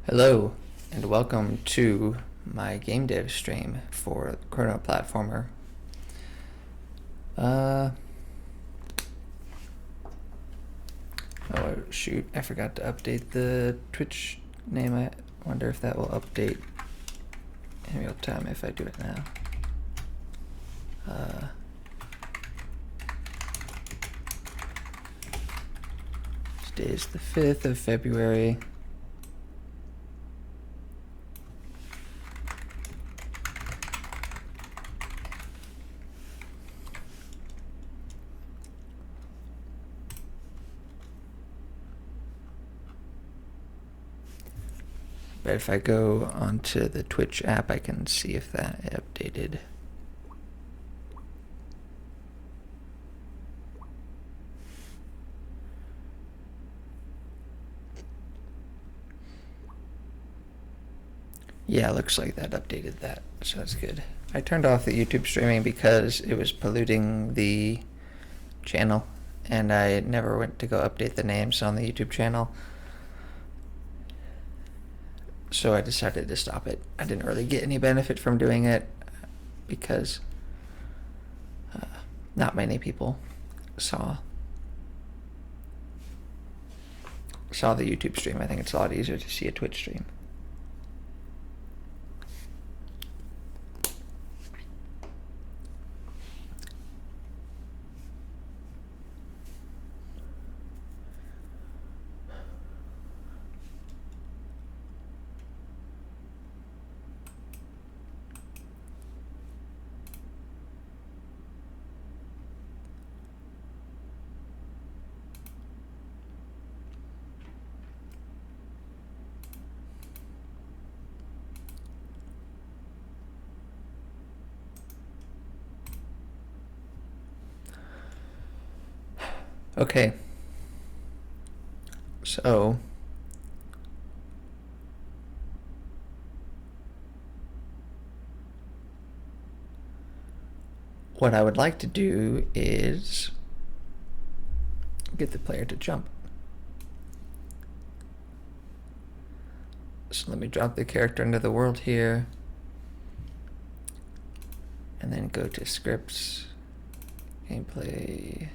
Hello, and welcome to my game dev stream for ChronoPlatformer. Oh shoot, I forgot to update the Twitch name. I wonder if that will update in real time if I do it now. Today is the 5th of February. But if I go onto the Twitch app, I can see if that updated. Yeah, looks like that updated that, so that's good. I turned off the YouTube streaming because it was polluting the channel, and I never went to go update the names on the YouTube channel. So I decided to stop it. I didn't really get any benefit from doing it because not many people saw the YouTube stream. I think it's a lot easier to see a Twitch stream. Okay, so what I would like to do is get the player to jump. So let me drop the character into the world here, and then go to scripts, gameplay.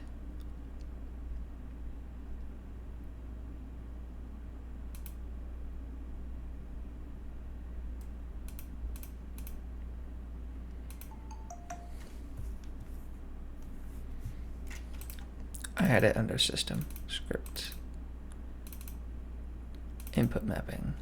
I had it under system, script, input mapping.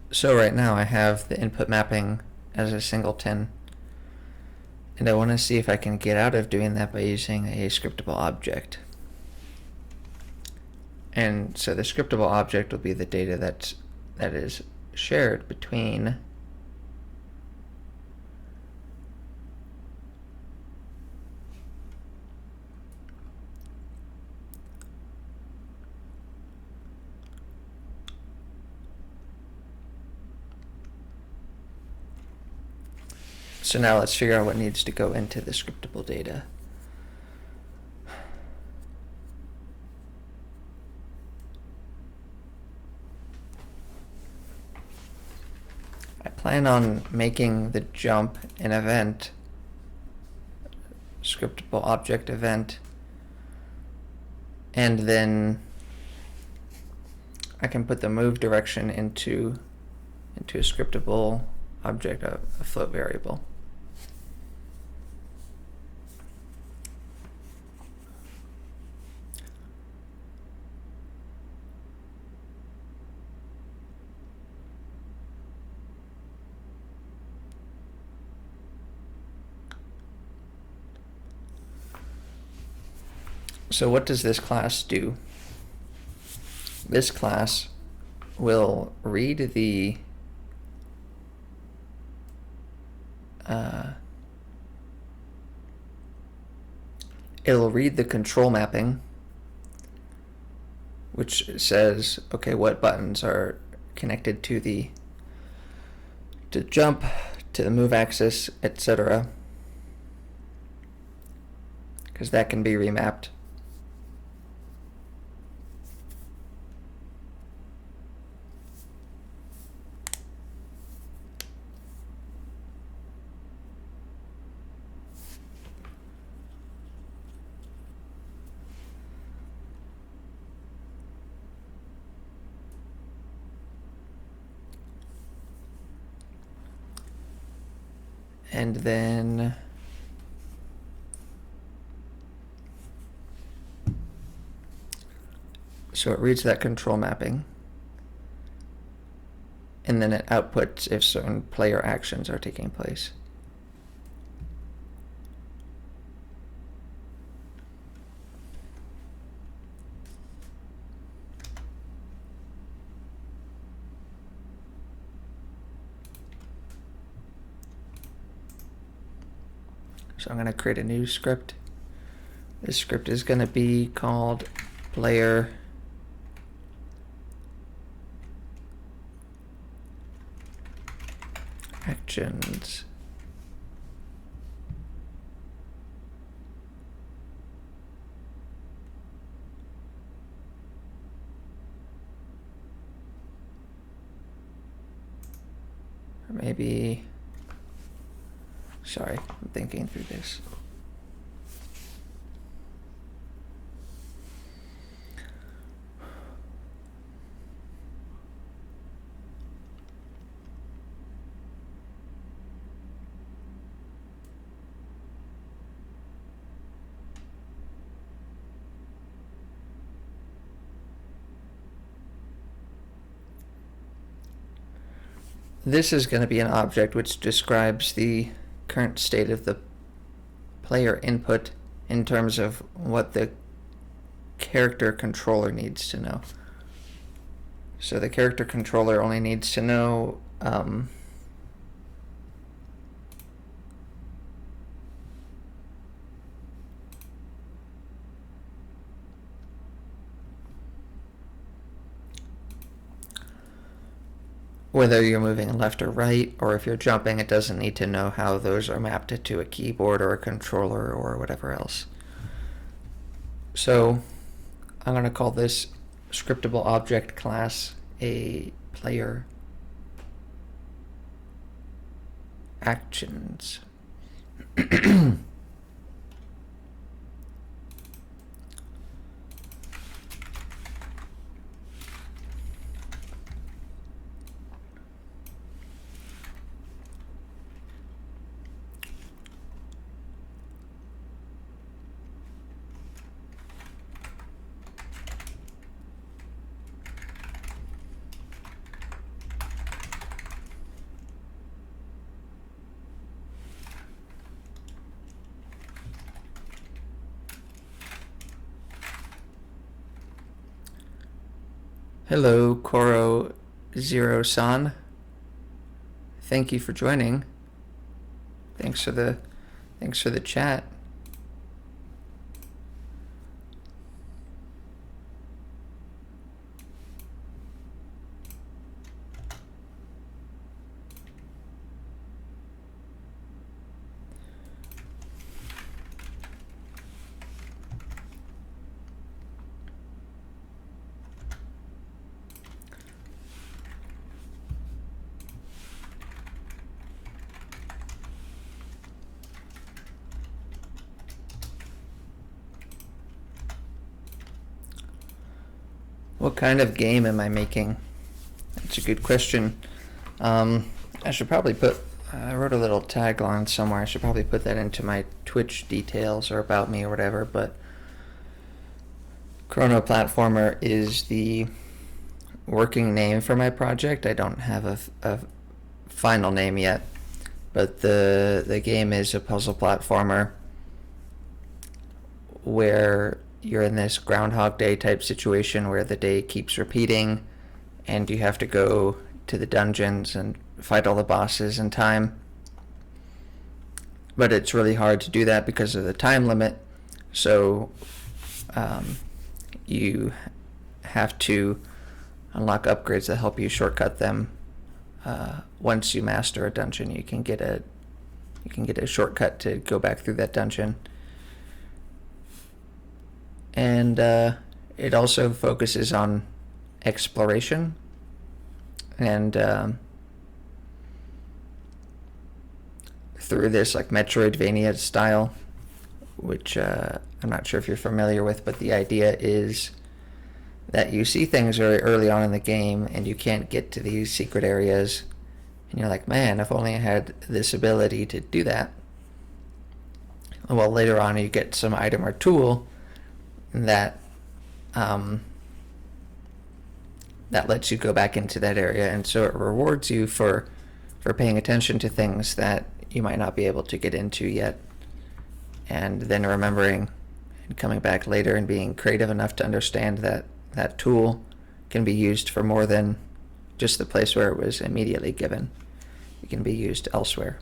So right now I have the input mapping as a singleton, and I want to see if I can get out of doing that by using a scriptable object. And so the scriptable object will be the data that is shared between So now let's figure out what needs to go into the scriptable data. I plan on making the jump an event, scriptable object event, and then I can put the move direction into a scriptable object, a float variable. So what does this class do? This class will read the it'll read the control mapping, which says, okay, what buttons are connected to the jump, to the move axis, etc. Because that can be remapped. And then so it reads that control mapping, and then it outputs if certain player actions are taking place. So I'm going to create a new script. This script is going to be called player actions. Or maybe, sorry, I'm thinking through this. This is going to be an object which describes the current state of the player input in terms of what the character controller needs to know. So the character controller only needs to know whether you're moving left or right, or if you're jumping, it doesn't need to know how those are mapped to a keyboard or a controller or whatever else. So I'm going to call this scriptable object class a player actions. Hello, Koro Zero San. Thank you for joining. Thanks for the chat. What kind of game am I making? That's a good question. I should probably I wrote a little tagline somewhere. I should probably put that into my Twitch details or about me or whatever, but ChronoPlatformer is the working name for my project. I don't have a final name yet, but the game is a puzzle platformer where you're in this Groundhog Day type situation where the day keeps repeating and you have to go to the dungeons and fight all the bosses in time. But it's really hard to do that because of the time limit. So you have to unlock upgrades that help you shortcut them. Once you master a dungeon, you can get a shortcut to go back through that dungeon. And it also focuses on exploration and through this like Metroidvania style, which I'm not sure if you're familiar with, but the idea is that you see things very early on in the game and you can't get to these secret areas, and you're like, man, if only I had this ability to do that. Well, later on you get some item or tool that that lets you go back into that area, and so it rewards you for paying attention to things that you might not be able to get into yet, and then remembering and coming back later and being creative enough to understand that that tool can be used for more than just the place where it was immediately given. It can be used elsewhere.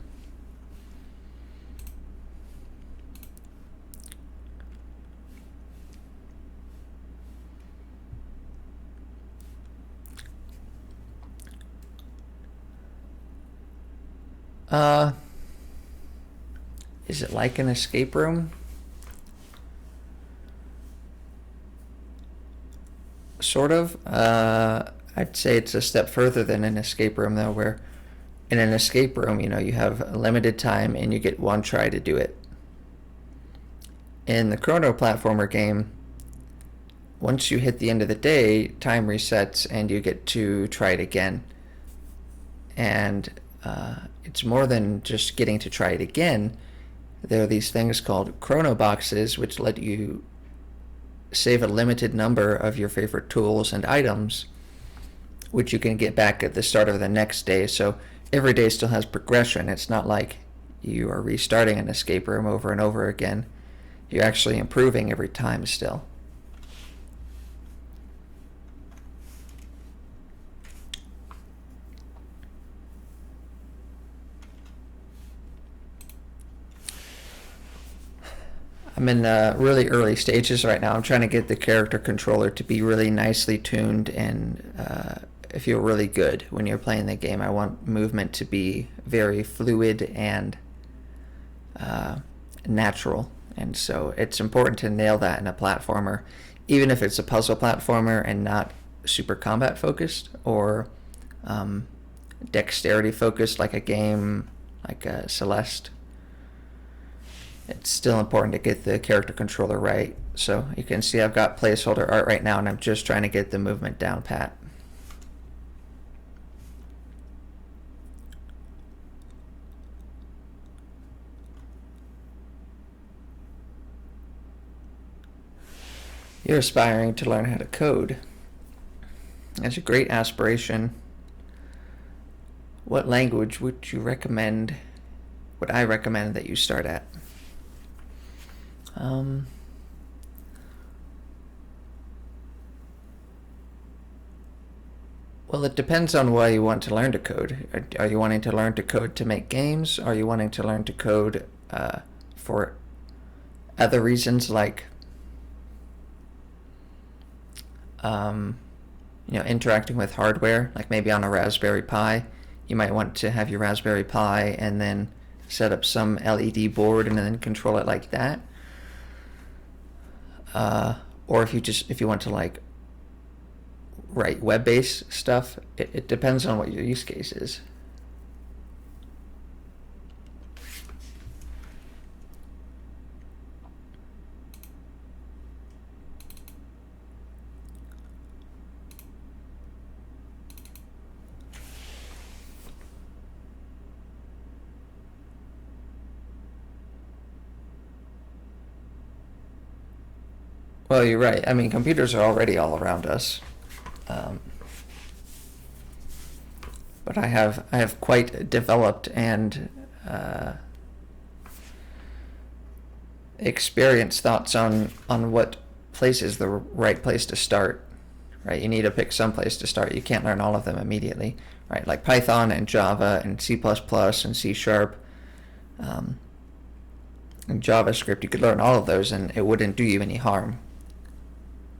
Is it like an escape room? Sort of. I'd say it's a step further than an escape room, though, where in an escape room, you have a limited time and you get one try to do it. In the ChronoPlatformer game, once you hit the end of the day, time resets and you get to try it again. And it's more than just getting to try it again. There are these things called chrono boxes, which let you save a limited number of your favorite tools and items, which you can get back at the start of the next day. So every day still has progression. It's not like you are restarting an escape room over and over again. You're actually improving every time still. I'm in really early stages right now. I'm trying to get the character controller to be really nicely tuned and feel really good when you're playing the game. I want movement to be very fluid and natural, and so it's important to nail that in a platformer, even if it's a puzzle platformer and not super combat focused or dexterity focused like a game like Celeste. It's still important to get the character controller right. So you can see I've got placeholder art right now, and I'm just trying to get the movement down pat. You're aspiring to learn how to code. That's a great aspiration. What language would I recommend that you start at? Well, it depends on why you want to learn to code. Are you wanting to learn to code to make games? Are you wanting to learn to code for other reasons, like interacting with hardware, like maybe on a Raspberry Pi? You might want to have your Raspberry Pi and then set up some LED board and then control it like that. Or if you want to like write web-based stuff, it depends on what your use case is. Well, you're right. I mean, computers are already all around us. But I have quite developed and experienced thoughts on what place is the right place to start, right? You need to pick some place to start. You can't learn all of them immediately, right? Like Python and Java and C++ and C Sharp and JavaScript, you could learn all of those and it wouldn't do you any harm.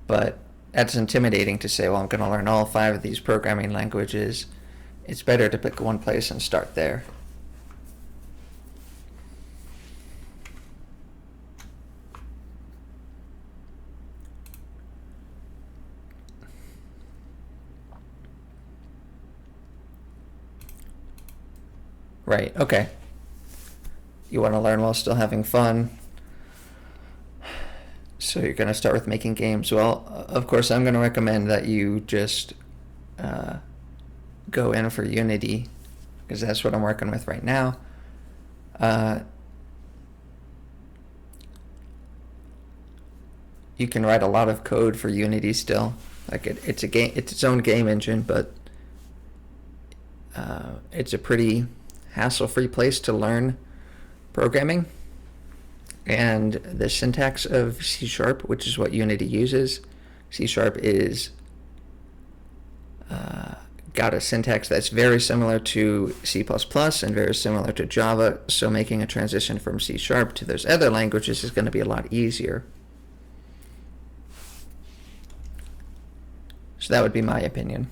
But that's intimidating to say, well, I'm going to learn all 5 of these programming languages. It's better to pick one place and start there. Right, okay. You want to learn while still having fun. So you're going to start with making games. Well, of course, I'm going to recommend that you just go in for Unity, because that's what I'm working with right now. You can write a lot of code for Unity still. Like it's a game, it's its own game engine, but it's a pretty hassle-free place to learn programming. And the syntax of C Sharp, which is what Unity uses, C Sharp is got a syntax that's very similar to C++ and very similar to Java, so making a transition from C Sharp to those other languages is going to be a lot easier. So that would be my opinion.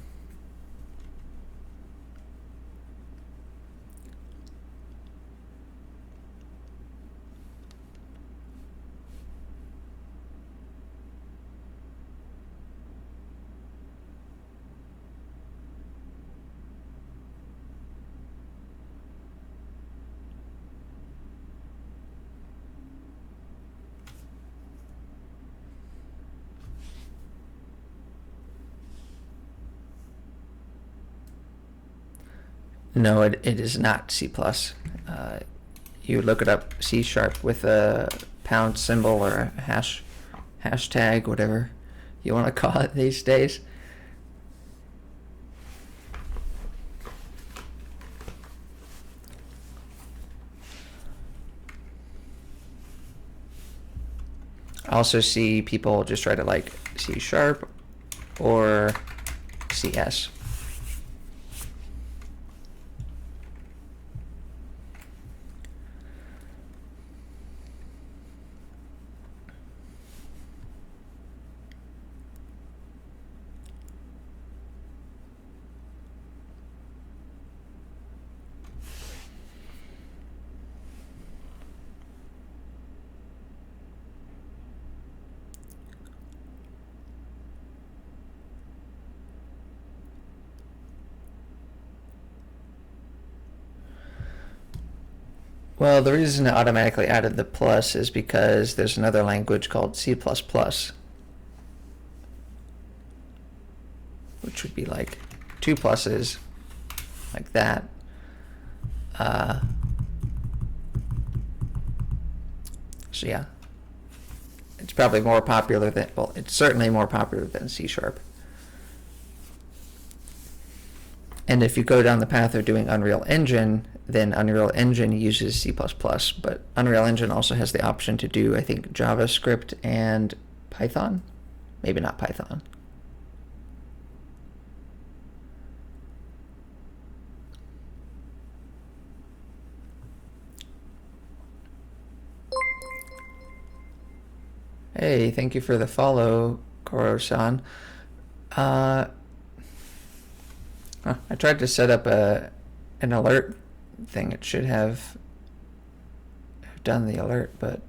No, it is not C++. You look it up, C Sharp with a pound symbol or a hashtag, whatever you want to call it these days. I also see people just try to like C Sharp or CS. Well, the reason it automatically added the plus is because there's another language called C++, which would be like 2 pluses, like that. So yeah, it's probably more popular than, well, it's certainly more popular than C Sharp. And if you go down the path of doing Unreal Engine, then Unreal Engine uses C++, but Unreal Engine also has the option to do, I think, JavaScript and Python. Maybe not Python. Hey, thank you for the follow, Koro-san. I tried to set up an alert thing. It should have done the alert, but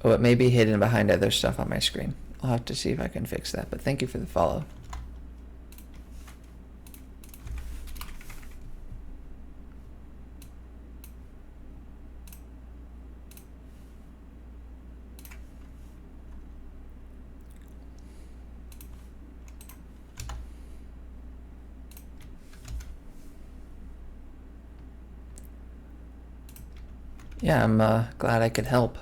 oh, it may be hidden behind other stuff on my screen. I'll have to see if I can fix that, but thank you for the follow. Yeah, I'm glad I could help.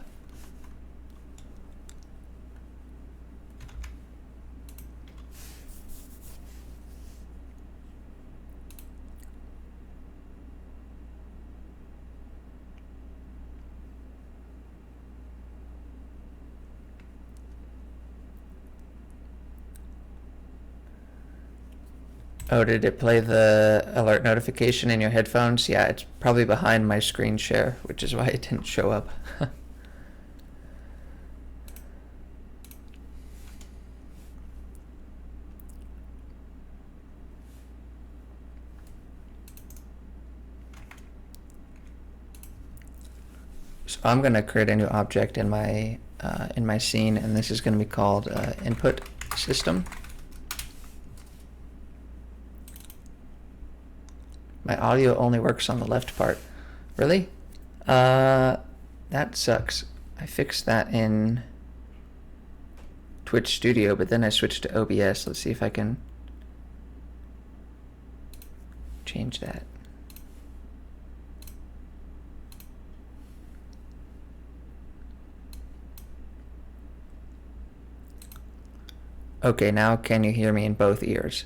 Oh, did it play the alert notification in your headphones? Yeah, it's probably behind my screen share, which is why it didn't show up. So I'm going to create a new object in my scene, and this is going to be called input system. My audio only works on the left part. Really? That sucks. I fixed that in Twitch Studio, but then I switched to OBS. Let's see if I can change that. Okay, now can you hear me in both ears?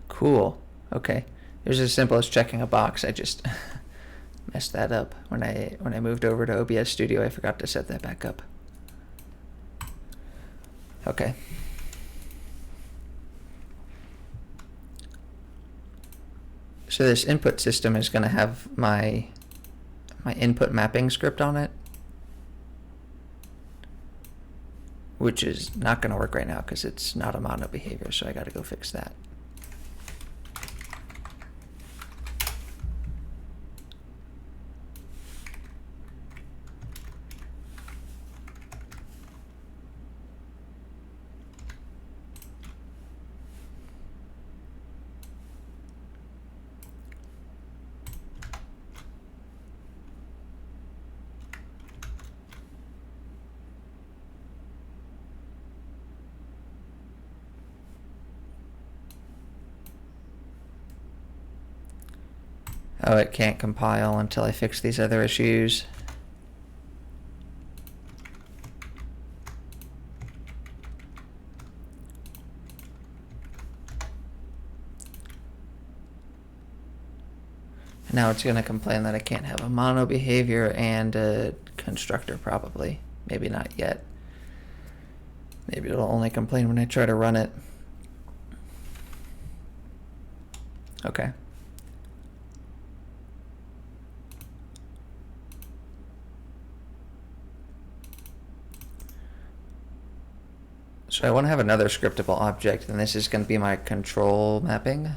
Cool. Okay. It was as simple as checking a box. I just messed that up when I moved over to OBS Studio. I forgot to set that back up. Okay. So this input system is going to have my input mapping script on it, which is not going to work right now because it's not a mono behavior, so I got to go fix that. Oh, it can't compile until I fix these other issues. Now it's going to complain that I can't have a mono behavior and a constructor probably. Maybe not yet. Maybe it'll only complain when I try to run it. Okay. So I want to have another scriptable object, and this is going to be my control mapping.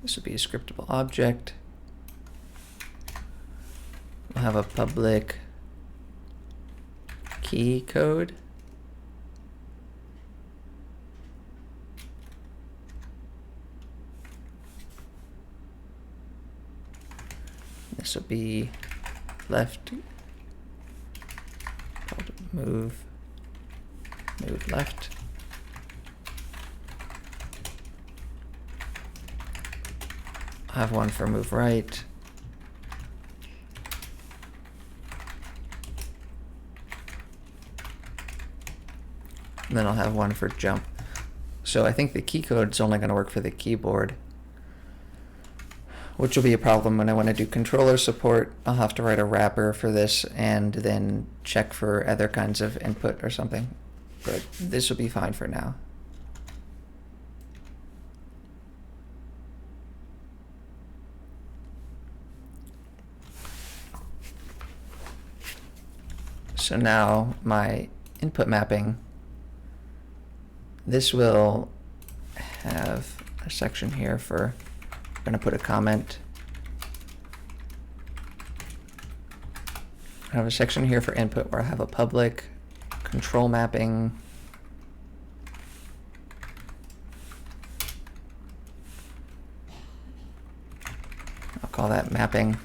This will be a scriptable object. We'll have a public key code. This will be left, move left. I have one for move right. And then I'll have one for jump. So I think the key code is only going to work for the keyboard, which will be a problem when I want to do controller support. I'll have to write a wrapper for this and then check for other kinds of input or something. But this will be fine for now. So now my input mapping, this will have a section here for, I'm going to put a comment. I have a section here for input where I have a public control mapping. I'll call that mapping.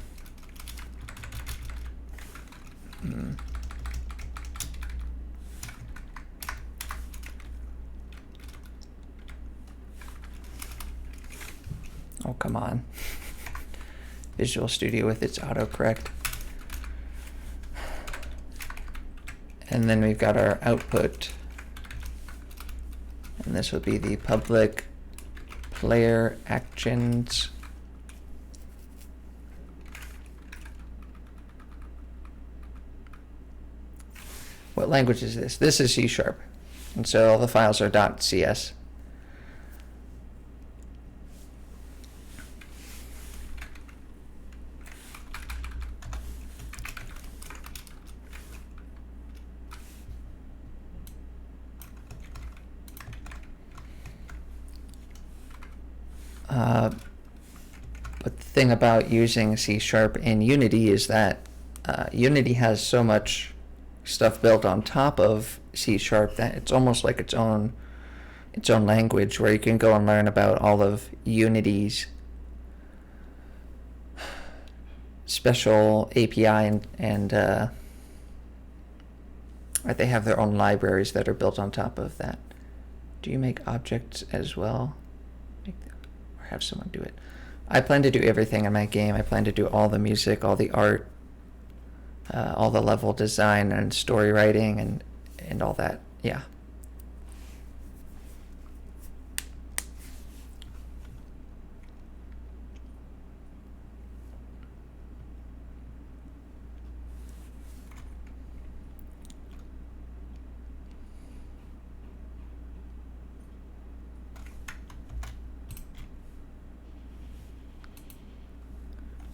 come on. Visual Studio with its autocorrect. And then we've got our output. And this will be the public player actions. What language is this? This is C#. And so all the files are .cs. But the thing about using C# in Unity is that Unity has so much stuff built on top of C# that it's almost like its own language, where you can go and learn about all of Unity's special API and they have their own libraries that are built on top of that. Do you make objects as well? Or have someone do it? I plan to do everything in my game. I plan to do all the music, all the art, all the level design and story writing and all that. Yeah.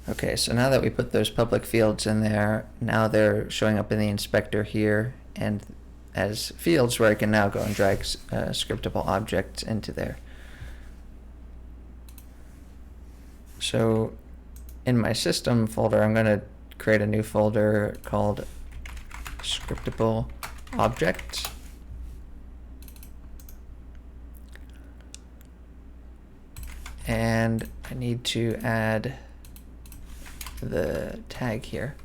Okay, so now that we put those public fields in there, now they're showing up in the inspector here and as fields where I can now go and drag scriptable objects into there. So in my system folder, I'm going to create a new folder called Scriptable Objects. And I need to add the tag here.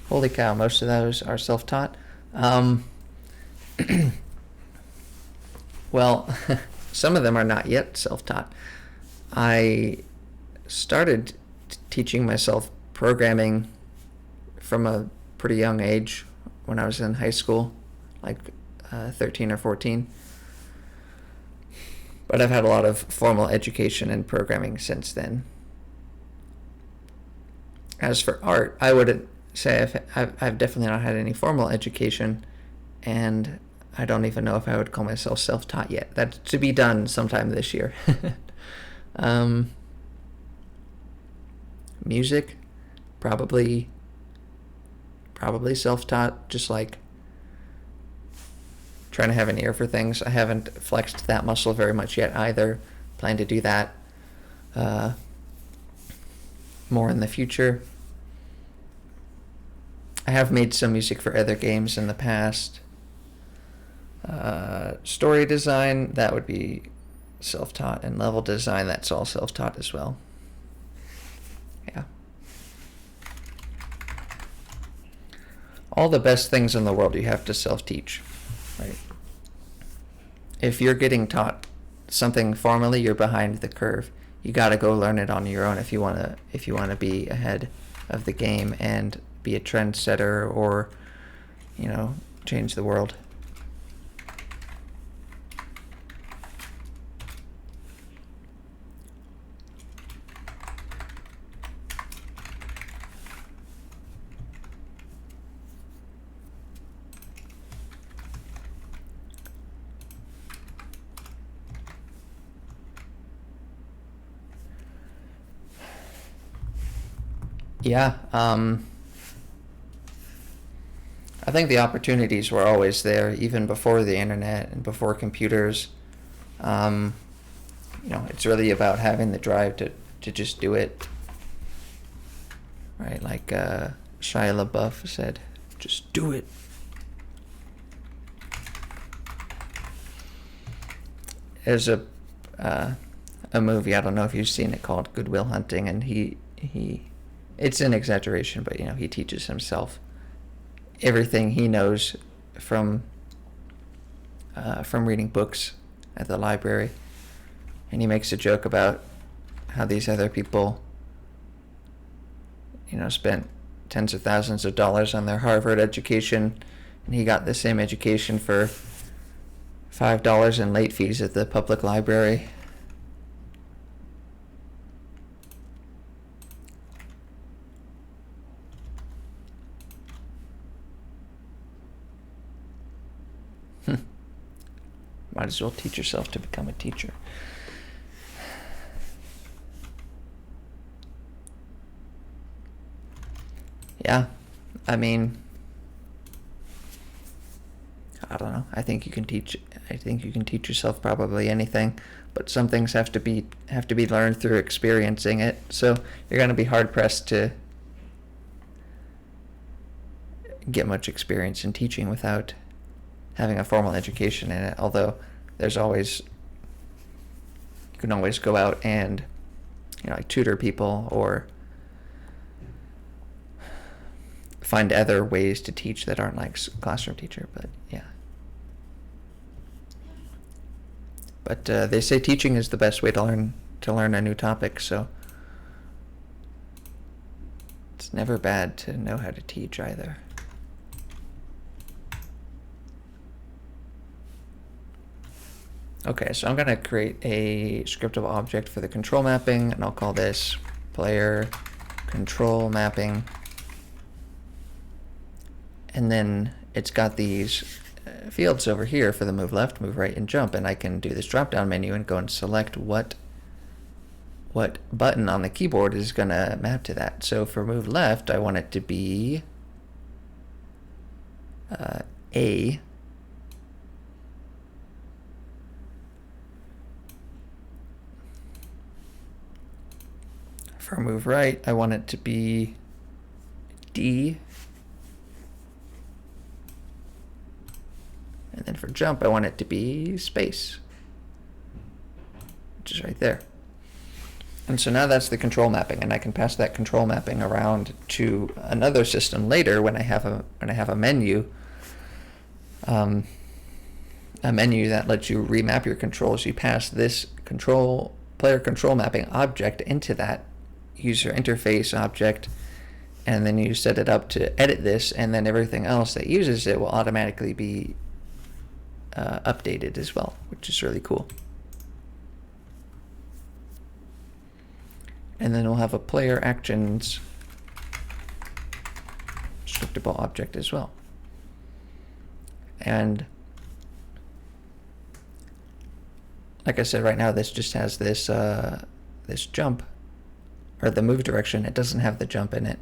Holy cow, most of those are self-taught. Well, some of them are not yet self-taught. I started teaching myself programming from a pretty young age when I was in high school, like 13 or 14. But I've had a lot of formal education in programming since then. As for art, I would say I've definitely not had any formal education, and I don't even know if I would call myself self-taught yet. That's to be done sometime this year. Music, probably self-taught, just like trying to have an ear for things. I haven't flexed that muscle very much yet either. Plan to do that more in the future. I have made some music for other games in the past. Story design, that would be self-taught, and level design, that's all self-taught as well. Yeah. All the best things in the world you have to self-teach, right? If you're getting taught something formally, you're behind the curve. You got to go learn it on your own if you want to be ahead of the game and be a trendsetter or, change the world. Yeah, I think the opportunities were always there, even before the internet and before computers. It's really about having the drive to just do it. Right, like Shia LaBeouf said, just do it. There's a movie, I don't know if you've seen it, called Good Will Hunting, and he it's an exaggeration, but he teaches himself everything he knows from reading books at the library, and he makes a joke about how these other people, spent tens of thousands of dollars on their Harvard education, and he got the same education for $5 in late fees at the public library. Might as well teach yourself to become a teacher. Yeah, I mean, I don't know. I think you can teach yourself probably anything, but some things have to be learned through experiencing it. So you're going to be hard pressed to get much experience in teaching without having a formal education in it. Although you can always go out and like tutor people or find other ways to teach that aren't like classroom teacher. But yeah. But they say teaching is the best way to learn a new topic, so it's never bad to know how to teach either. Okay, so I'm going to create a scriptable object for the control mapping, and I'll call this player control mapping. And then it's got these fields over here for the move left, move right, and jump, and I can do this drop-down menu and go and select what button on the keyboard is going to map to that. So for move left, I want it to be A. For move right, I want it to be D. And then for jump, I want it to be space, which is right there. And so now that's the control mapping, and I can pass that control mapping around to another system later when I have a menu, a menu that lets you remap your controls. You pass this player control mapping object into that user interface object, and then you set it up to edit this, and then everything else that uses it will automatically be updated as well, which is really cool. And then we'll have a player actions scriptable object as well. And like I said, right now this just has this this jump, or the move direction. It doesn't have the jump in it.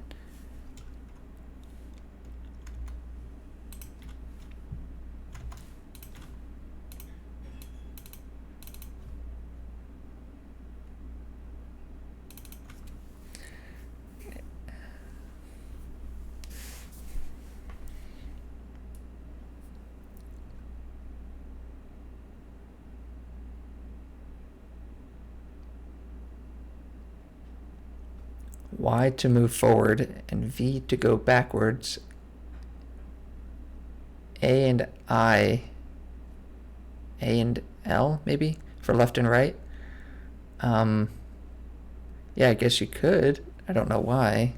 Y to move forward, and V to go backwards. A and L maybe for left and right. Yeah, I guess you could. I don't know why.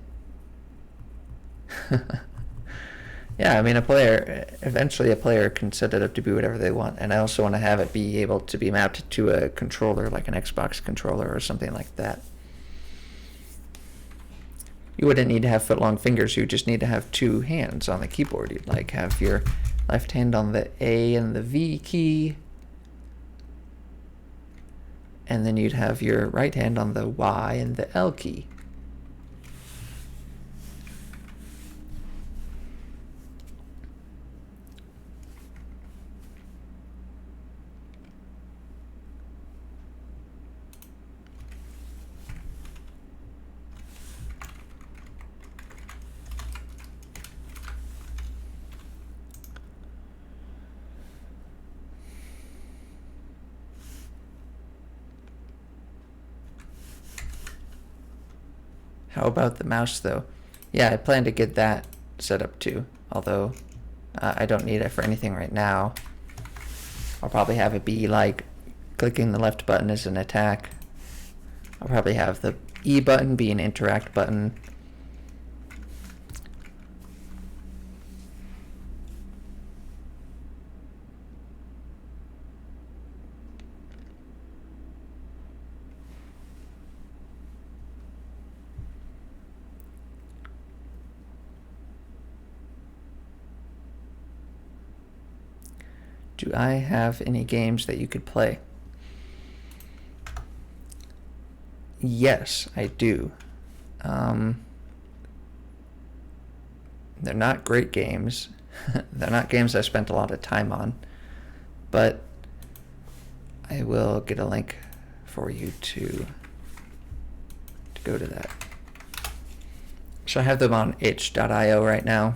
Yeah, I mean, eventually a player can set it up to be whatever they want, and I also want to have it be able to be mapped to a controller, like an Xbox controller or something like that. You wouldn't need to have foot-long fingers. You just need to have two hands on the keyboard. You'd like have your left hand on the A and the V key, and then you'd have your right hand on the Y and the L key. How about the mouse, though? Yeah, I plan to get that set up too, although I don't need it for anything right now. I'll probably have it be like clicking the left button as an attack, I'll probably have the E button be an interact button. Do I have any games that you could play? Yes, I do. They're not great games. They're not games I spent a lot of time on, but I will get a link for you to go to that. So I have them on itch.io right now.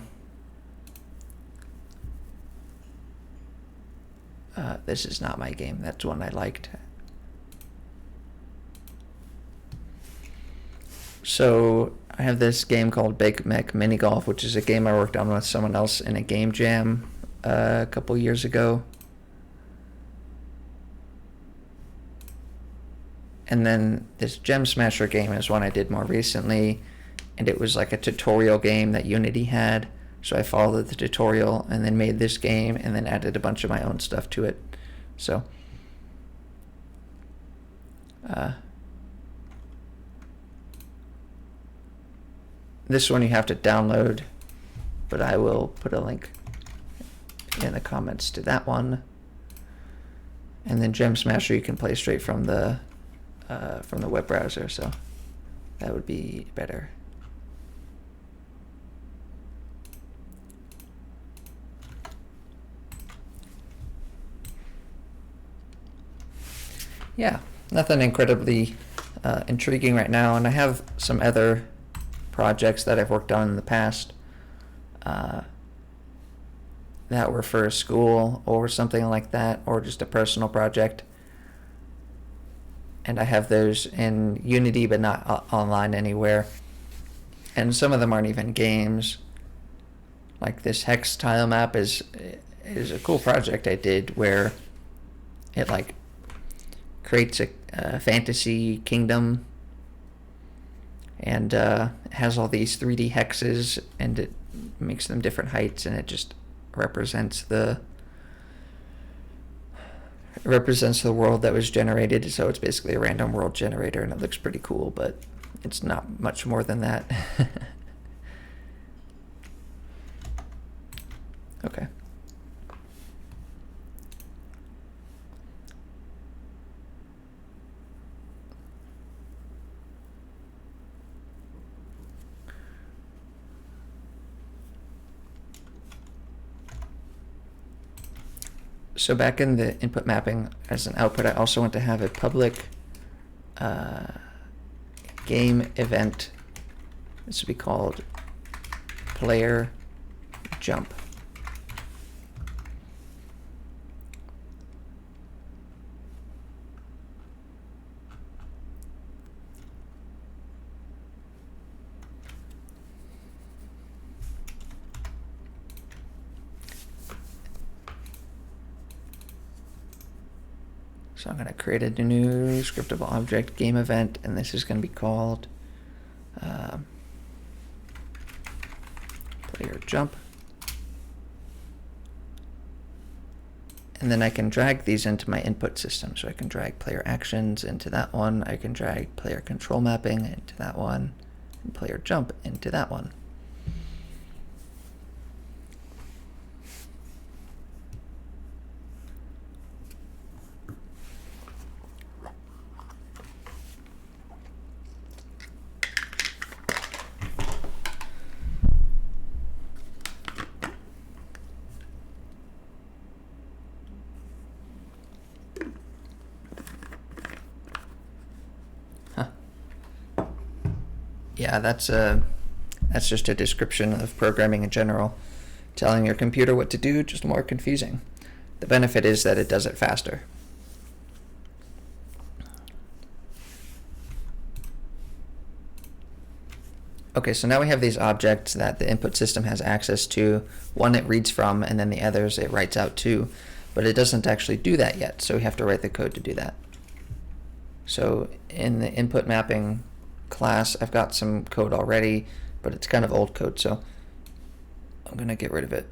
This is not my game. That's one I liked. So I have this game called Big Mech Mini Golf, which is a game I worked on with someone else in a game jam a couple years ago. And then this Gem Smasher game is one I did more recently, and it was like a tutorial game that Unity had. So I followed the tutorial and then made this game and then added a bunch of my own stuff to it. So this one you have to download, but I will put a link in the comments to that one. And then Gem Smasher you can play straight from the web browser, so that would be better. Yeah, nothing incredibly intriguing right now, and I have some other projects that I've worked on in the past that were for school or something like that, or just a personal project. And I have those in Unity, but not online anywhere. And some of them aren't even games. Like this hex tile map is a cool project I did where it like creates a fantasy kingdom and has all these 3D hexes, and it makes them different heights, and it just represents the world that was generated. So it's basically a random world generator, and it looks pretty cool, but it's not much more than that. Okay. So back in the input mapping as an output, I also want to have a public game event. This would be called player jump. So I'm going to create a new scriptable object game event, and this is going to be called player jump. And then I can drag these into my input system. So I can drag player actions into that one. I can drag player control mapping into that one, and player jump into that one. Yeah, that's just a description of programming in general. Telling your computer what to do, just more confusing. The benefit is that it does it faster. Okay, so now we have these objects that the input system has access to. One it reads from, and then the others it writes out to. But it doesn't actually do that yet, so we have to write the code to do that. So in the input mapping class, I've got some code already, but it's kind of old code, so I'm going to get rid of it.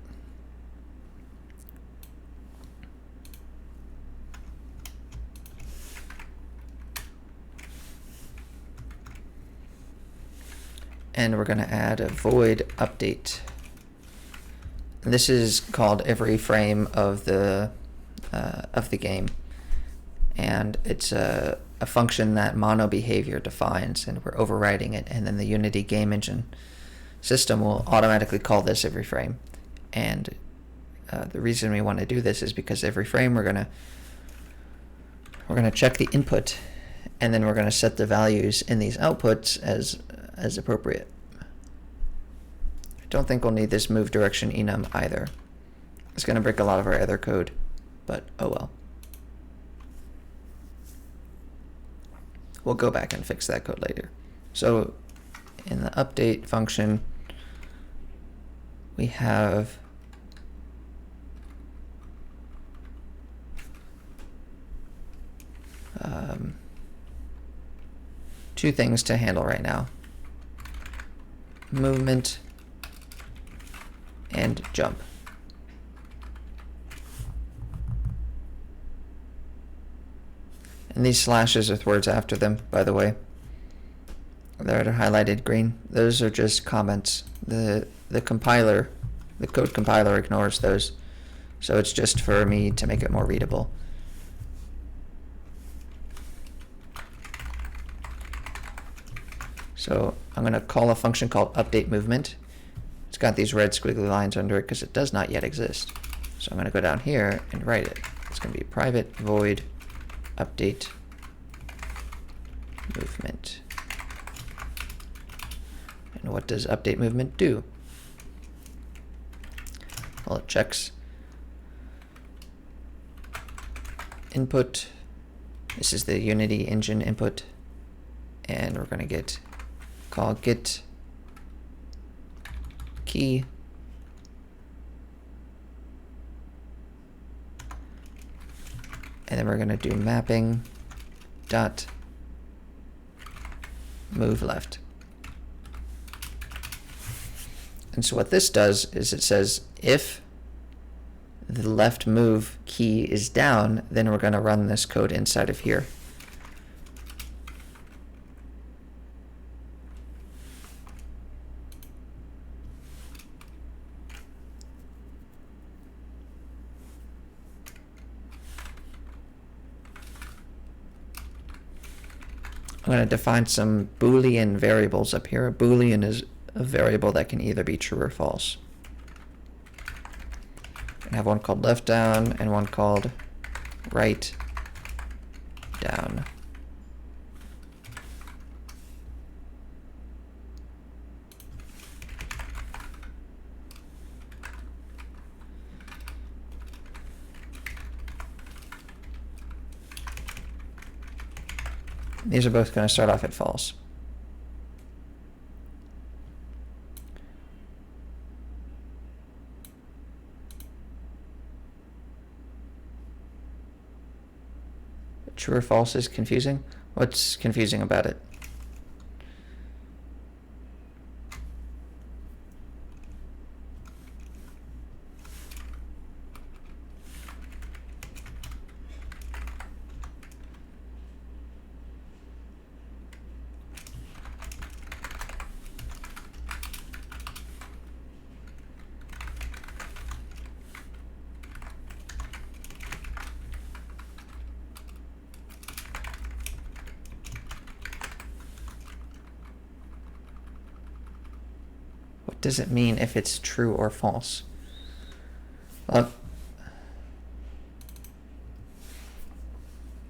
And we're going to add a void update. And this is called every frame of the game, and it's a function that mono behavior defines, and we're overriding it, and then the Unity game engine system will automatically call this every frame. And the reason we want to do this is because every frame we're gonna check the input, and then we're gonna set the values in these outputs as appropriate. I don't think we'll need this move direction enum either. It's gonna break a lot of our other code, but oh well. We'll go back and fix that code later. So in the update function, we have two things to handle right now: movement and jump. And these slashes with words after them, by the way, they're highlighted green. Those are just comments. The compiler, the code compiler ignores those, so it's just for me to make it more readable. So I'm going to call a function called update movement. It's got these red squiggly lines under it because it does not yet exist. So I'm going to go down here and write it. It's going to be private void update movement. And what does update movement do? Well, it checks input. This is the Unity engine input, and we're going to call get key, and then we're going to do mapping dot move left. And so what this does is it says if the left move key is down, then we're going to run this code inside of here. I'm going to define some Boolean variables up here. A Boolean is a variable that can either be true or false. I have one called left down and one called right down. These are both going to start off at false. True or false is confusing. What's confusing about it? What does it mean if it's true or false?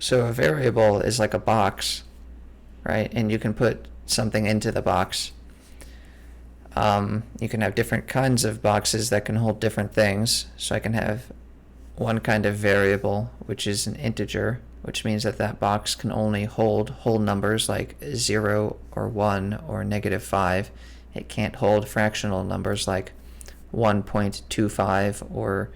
So a variable is like a box, right? And you can put something into the box. You can have different kinds of boxes that can hold different things. So I can have one kind of variable, which is an integer, which means that that box can only hold whole numbers like 0 or 1 or -5. It can't hold fractional numbers like 1.25 or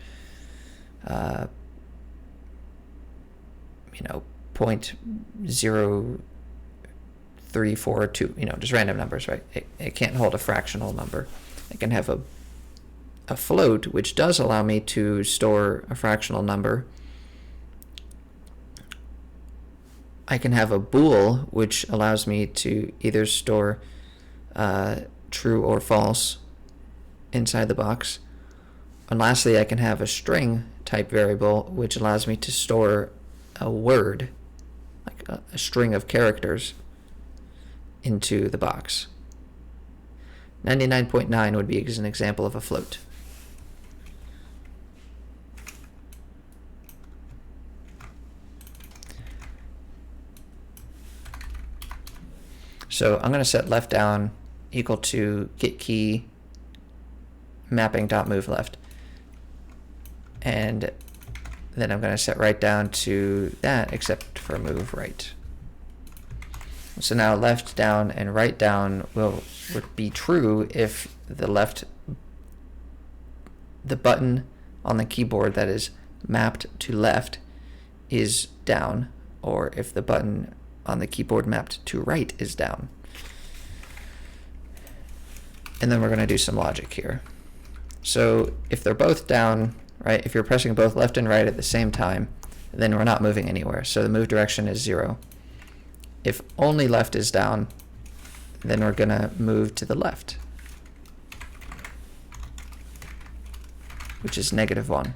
0.0342, just random numbers, right? It can't hold a fractional number. It can have a float, which does allow me to store a fractional number. I can have a bool, which allows me to either store true or false inside the box. And lastly, I can have a string type variable, which allows me to store a word, like a string of characters, into the box. 99.9 would be an example of a float. So I'm going to set left down equal to get key mapping.move left. And then I'm going to set right down to that except for move right. So now left down and right down would be true if the button on the keyboard that is mapped to left is down, or if the button on the keyboard mapped to right is down. And then we're going to do some logic here. So if they're both down, right, if you're pressing both left and right at the same time, then we're not moving anywhere. So the move direction is 0. If only left is down, then we're going to move to the left, which is -1.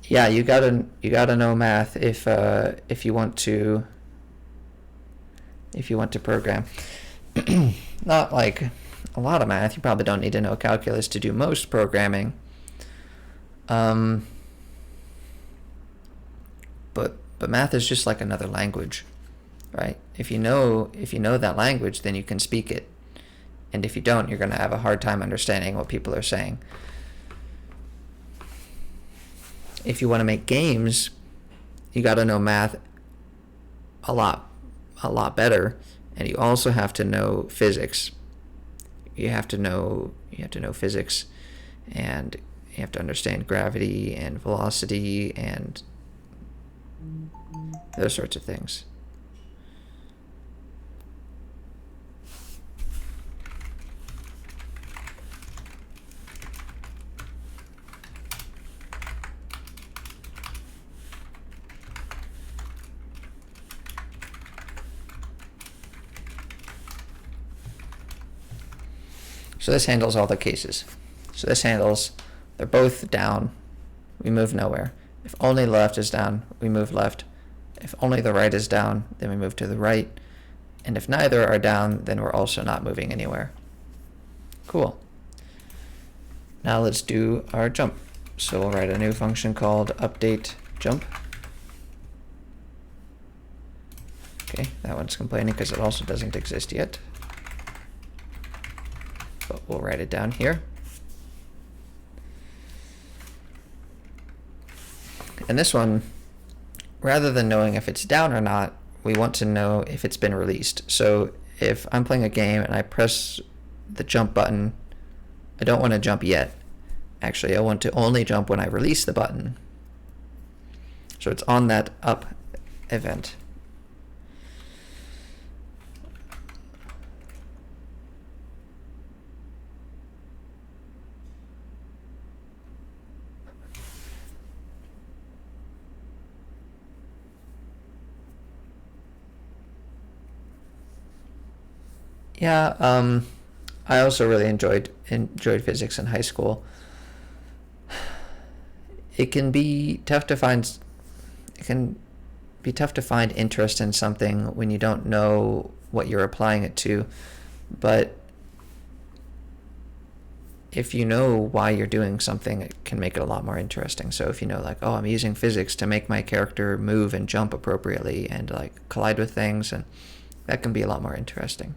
Yeah, you gotta know math if you want to program. Not like a lot of math. You probably don't need to know calculus to do most programming. But math is just like another language, right? If you know that language, then you can speak it. And if you don't, you're going to have a hard time understanding what people are saying. If you want to make games, you got to know math a lot better, and you also have to know physics. You have to know physics, and you have to understand gravity and velocity and those sorts of things. So this handles all the cases. So this handles, they're both down, we move nowhere. If only the left is down, we move left. If only the right is down, then we move to the right. And if neither are down, then we're also not moving anywhere. Cool. Now let's do our jump. So we'll write a new function called update jump. Okay, that one's complaining because it also doesn't exist yet. But we'll write it down here. And this one, rather than knowing if it's down or not, we want to know if it's been released. So if I'm playing a game and I press the jump button, I don't want to jump yet. Actually, I want to only jump when I release the button. So it's on that up event. Yeah, I also really enjoyed physics in high school. It can be tough to find interest in something when you don't know what you're applying it to, but if you know why you're doing something, it can make it a lot more interesting. So if you know, like, oh, I'm using physics to make my character move and jump appropriately and like collide with things, and that can be a lot more interesting.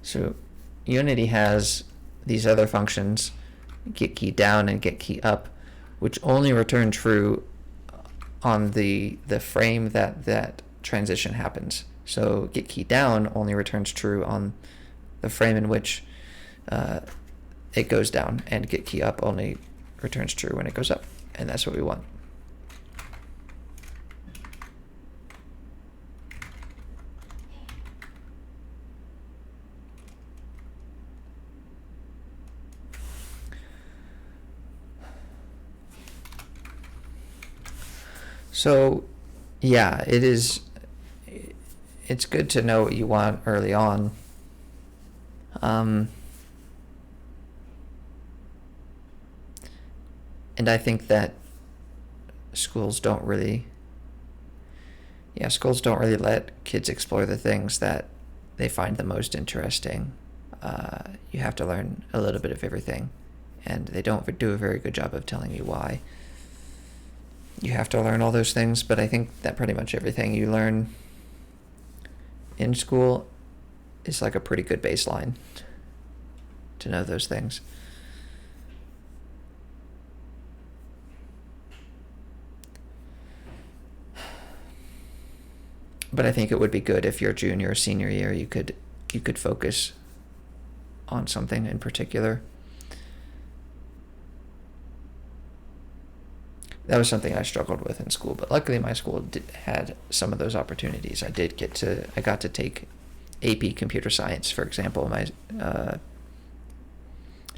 So Unity has these other functions, get key down and get key up, which only return true on the frame that transition happens. So get key down only returns true on the frame in which it goes down, and get key up only returns true when it goes up, and that's what we want. So yeah, it's good to know what you want early on. And I think that schools don't really let kids explore the things that they find the most interesting. You have to learn a little bit of everything, and they don't do a very good job of telling you why you have to learn all those things. But I think that pretty much everything you learn in school is like a pretty good baseline to know those things. But I think it would be good if your junior or senior year you could focus on something in particular. That was something I struggled with in school, but luckily my school had some of those opportunities. I got to take AP Computer Science, for example. I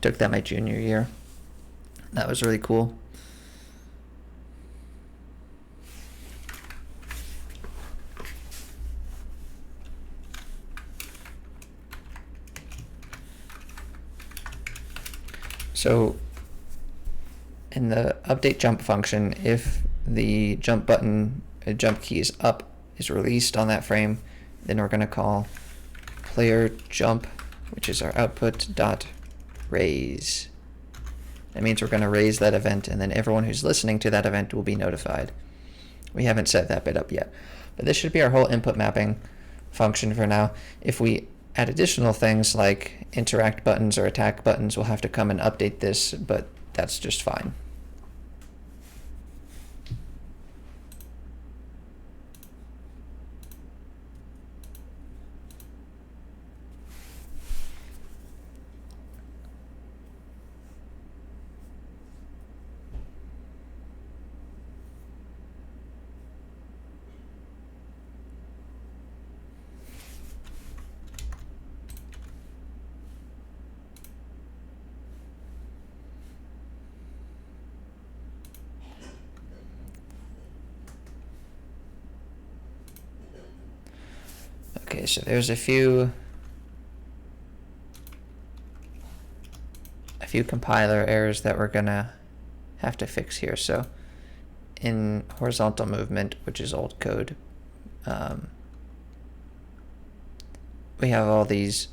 took that my junior year. That was really cool. So in the update jump function, if the jump key is up, is released on that frame, then we're going to call player jump, which is our output, dot raise. That means we're going to raise that event, and then everyone who's listening to that event will be notified. We haven't set that bit up yet, but this should be our whole input mapping function for now. If we add additional things like interact buttons or attack buttons, we'll have to come and update this, but that's just fine. Okay, so there's a few compiler errors that we're gonna have to fix here. So in horizontal movement, which is old code, we have all these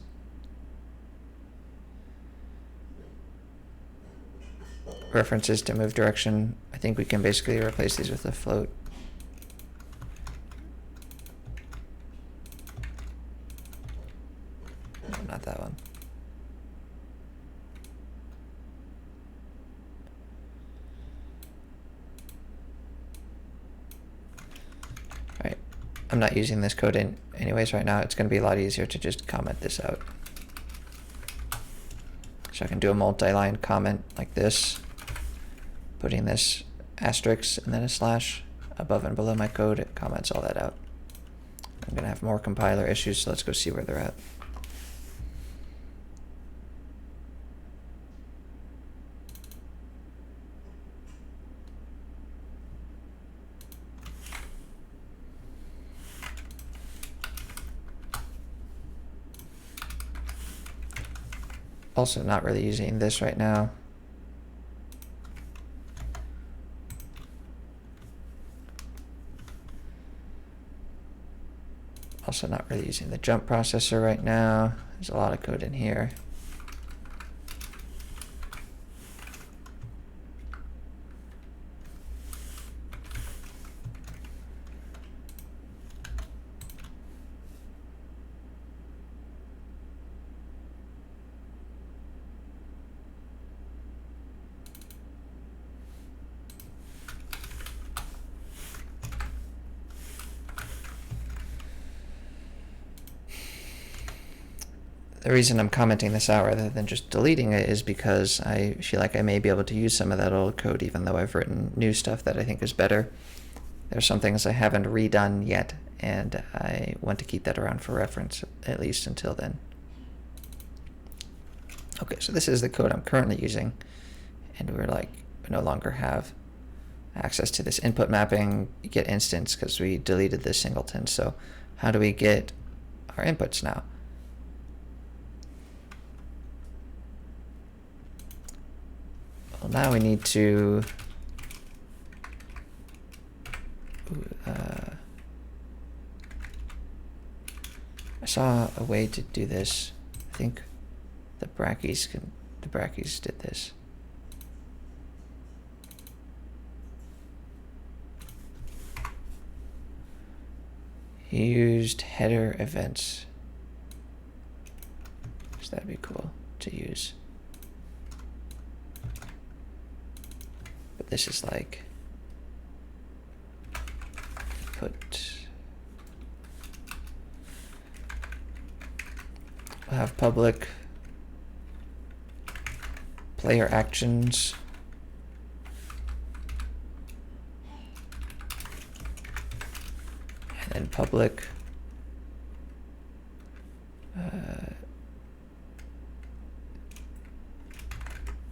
references to move direction. I think we can basically replace these with a float. No, not that one. Alright, I'm not using this code anyways right now. It's going to be a lot easier to just comment this out. So I can do a multi-line comment like this, putting this asterisk and then a slash above and below my code. It comments all that out. I'm going to have more compiler issues, so let's go see where they're at. Also not really using this right now. Also not really using the jump processor right now. There's a lot of code in here. the reason I'm commenting this out rather than just deleting it is because I feel like I may be able to use some of that old code even though I've written new stuff that I think is better. There's some things I haven't redone yet, and I want to keep that around for reference, at least until then. Okay, so this is the code I'm currently using, and we no longer have access to this input mapping get instance because we deleted this singleton. So how do we get our inputs now? Well, now we need to I saw a way to do this. I think the brackeys did this. He used header events. So that'd be cool to use. But this is like we'll have public player actions. And then public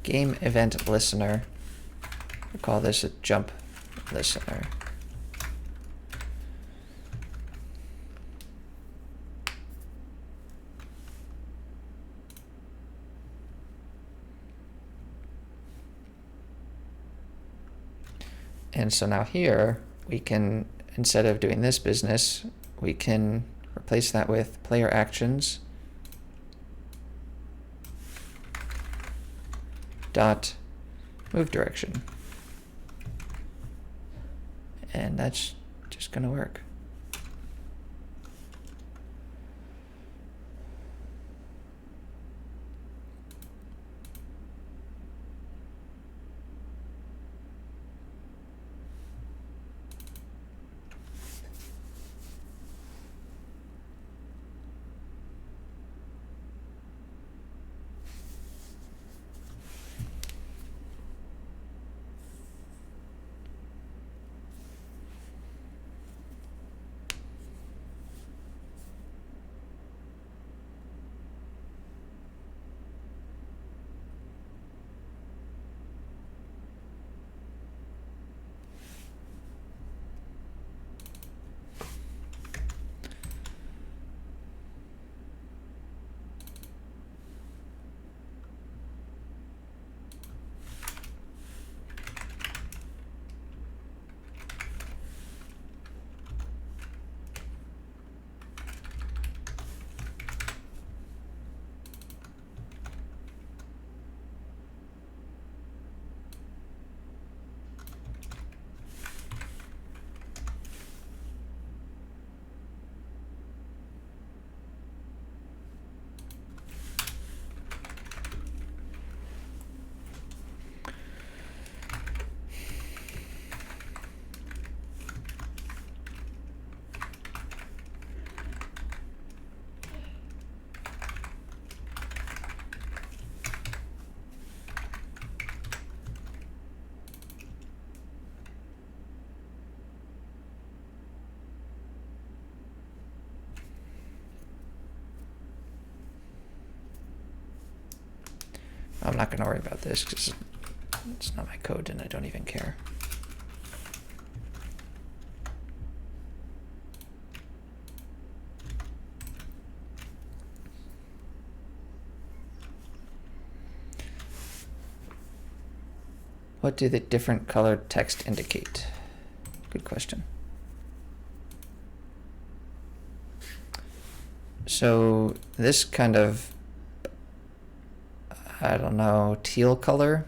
game event listener. We'll call this a jump listener. And so now here, we can, instead of doing this business, we can replace that with player actions dot move direction. And that's just going to work. I'm not going to worry about this because it's not my code and I don't even care. What do the different colored text indicate? Good question. So this kind of, I don't know, teal color,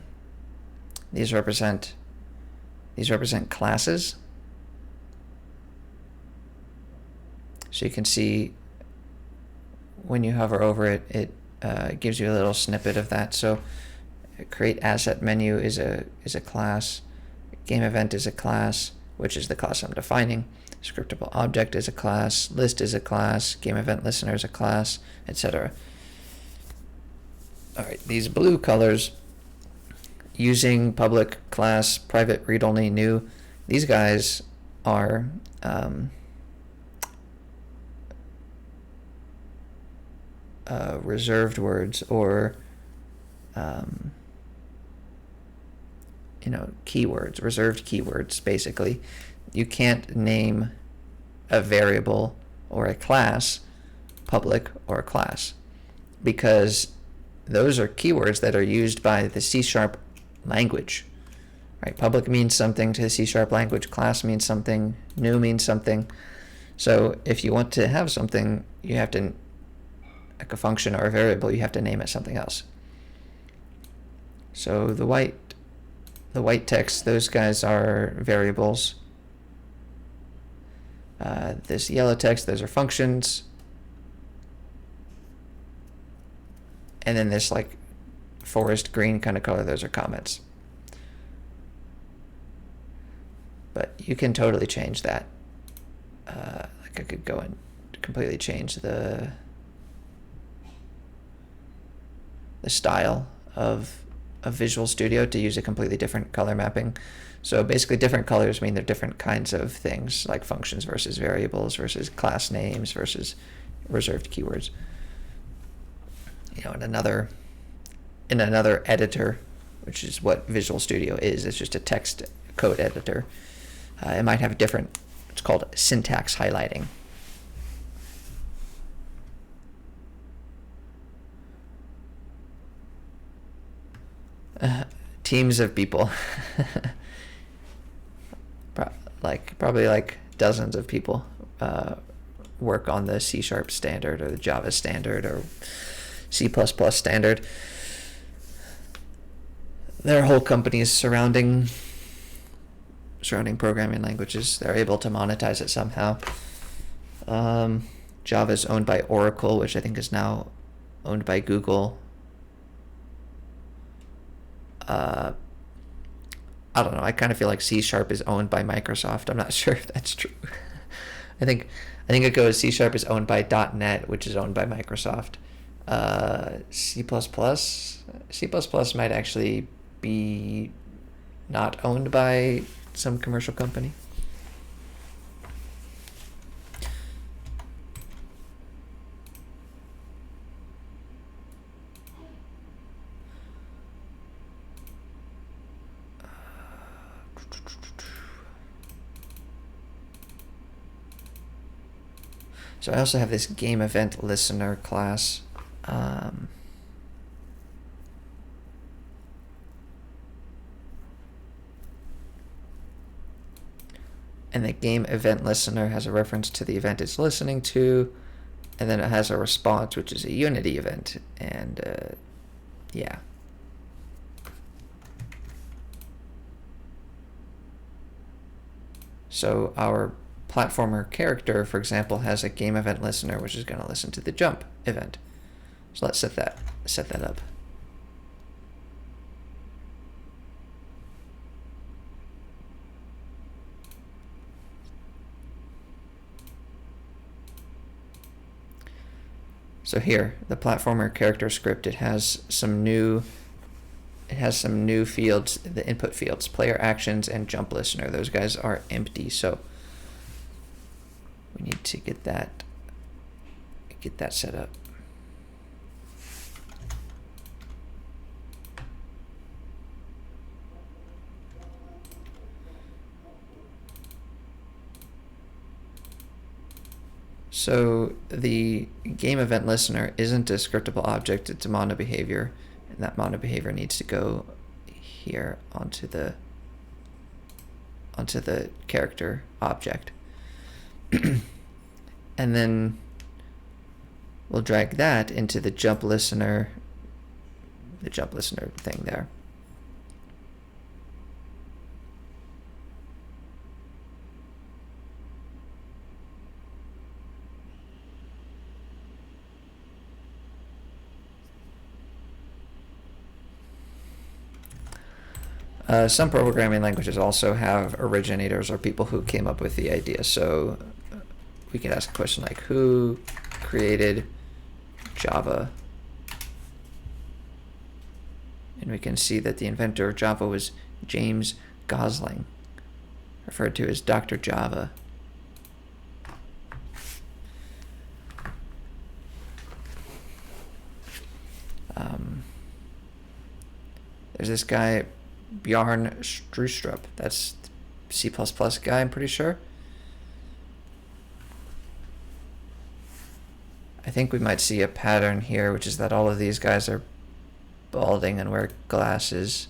these represent classes. So you can see when you hover over it, it gives you a little snippet of that. So create asset menu is a class, game event is a class, which is the class I'm defining. Scriptable object is a class, list is a class, game event listener is a class, etc. All right, these blue colors, using public, class, private, read-only, new, these guys are reserved words, or keywords, reserved keywords, basically. You can't name a variable or a class public or class, because those are keywords that are used by the C# language. Right? Public means something to the C# language, class means something, new means something. So if you want to have something, you have to, like a function or a variable, you have to name it something else. So the white text, those guys are variables. This yellow text, those are functions. And then this like forest green kind of color, those are comments. But you can totally change that. Like I could go and completely change the style of Visual Studio to use a completely different color mapping. So basically different colors mean they're different kinds of things, like functions versus variables versus class names versus reserved keywords. In another editor, which is what Visual Studio is, it's just a text code editor. It might have different, it's called syntax highlighting. Teams of people. Probably like dozens of people work on the C# standard or the Java standard or C++ standard. There are whole companies surrounding programming languages. They're able to monetize it somehow. Java is owned by Oracle, which I think is now owned by Google. I don't know. I kind of feel like C# is owned by Microsoft. I'm not sure if that's true. I think it goes C# is owned by .NET, which is owned by Microsoft. C++ might actually be not owned by some commercial company. So I also have this game event listener class. And the game event listener has a reference to the event it's listening to, and then it has a response, which is a Unity event. And yeah. So our platformer character, for example, has a game event listener, which is going to listen to the jump event. So let's set that up. So here, the platformer character script, it has some new fields, the input fields, player actions and jump listener. Those guys are empty, so we need to get that set up. So the game event listener isn't a scriptable object, it's a mono behavior, and that mono behavior needs to go here onto the character object. And then we'll drag that into the jump listener thing there. Some programming languages also have originators or people who came up with the idea. So we could ask a question like, who created Java? And we can see that the inventor of Java was James Gosling, referred to as Dr. Java. There's this guy, Bjarne Strustrup. That's C++ guy, I'm pretty sure. I think we might see a pattern here, which is that all of these guys are balding and wear glasses.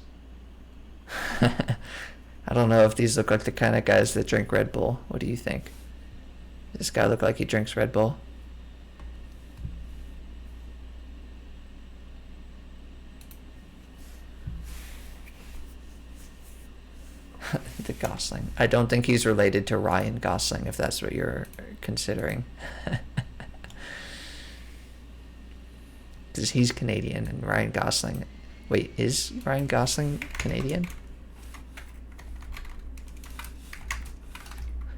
I don't know if these look like the kind of guys that drink Red Bull. What do you think? Does this guy look like he drinks Red Bull? The Gosling. I don't think he's related to Ryan Gosling, if that's what you're considering. Because he's Canadian and Ryan Gosling... Wait, is Ryan Gosling Canadian?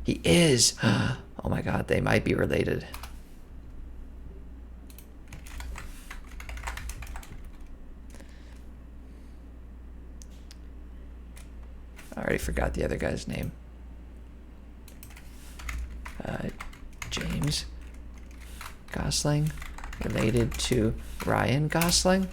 He is! Oh my god, they might be related. I already forgot the other guy's name. James Gosling, related to Ryan Gosling?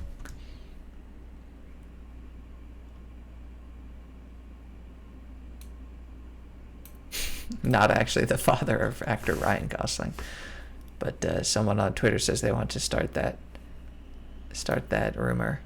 Not actually the father of actor Ryan Gosling, but someone on Twitter says they want to start that rumor.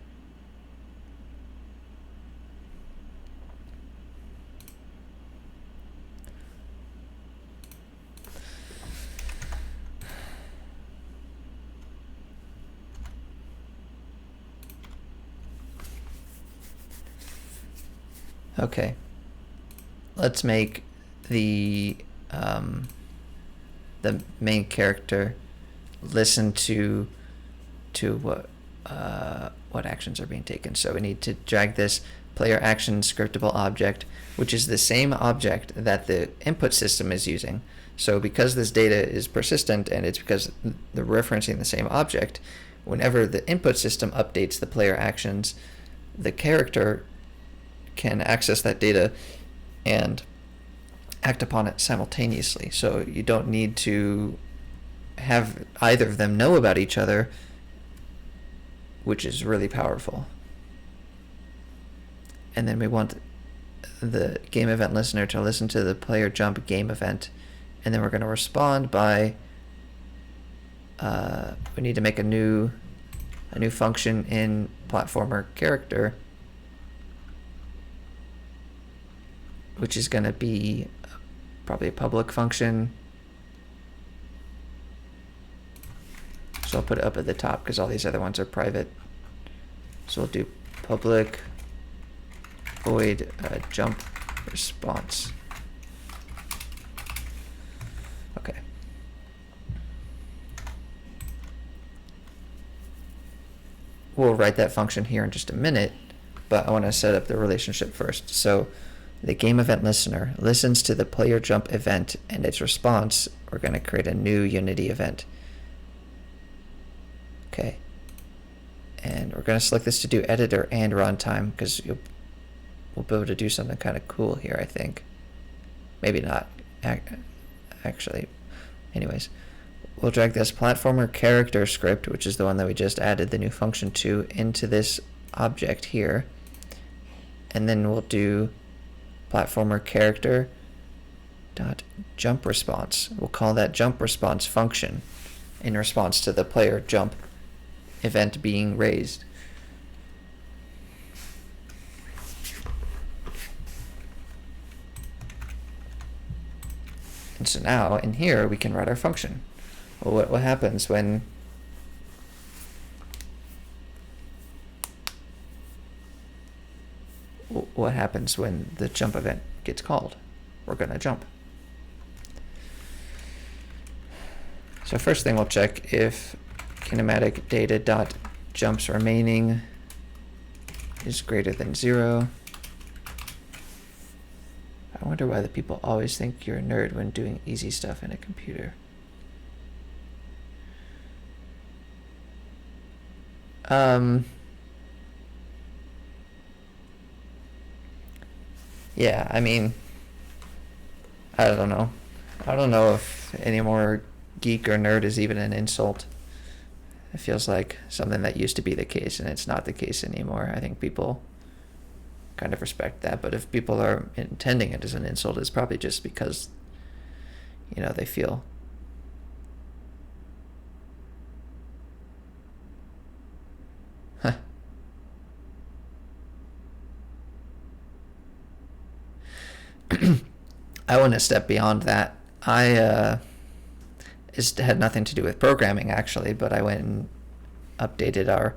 Okay, let's make the main character listen to what actions are being taken. So we need to drag this player action scriptable object, which is the same object that the input system is using. So because this data is persistent and it's because they're referencing the same object, whenever the input system updates the player actions, the character can access that data and act upon it simultaneously. So you don't need to have either of them know about each other, which is really powerful. And then we want the game event listener to listen to the player jump game event, and then we're going to respond by we need to make a new function in platformer character, which is going to be probably a public function. So I'll put it up at the top because all these other ones are private. So we'll do public void jump response. Okay. We'll write that function here in just a minute, but I want to set up the relationship first. So the game event listener listens to the player jump event and its response. We're going to create a new Unity event. Okay. And we're going to select this to do editor and runtime because we'll be able to do something kind of cool here, I think. Maybe not, actually. Anyways, we'll drag this platformer character script, which is the one that we just added the new function to, into this object here. And then we'll do platformer character dot jump response. We'll call that jump response function in response to the player jump event being raised. And so now in here we can write our function. Well, what happens when the jump event gets called? We're going to jump. So first thing we'll check if kinematic data dot jumps remaining is greater than 0. I wonder why the people always think you're a nerd when doing easy stuff in a computer. Yeah, I mean, I don't know. I don't know if any more geek or nerd is even an insult. It feels like something that used to be the case, and it's not the case anymore. I think people kind of respect that, but if people are intending it as an insult, it's probably just because, you know, they feel. Huh. I went a step beyond that. It had nothing to do with programming actually, but I went and updated our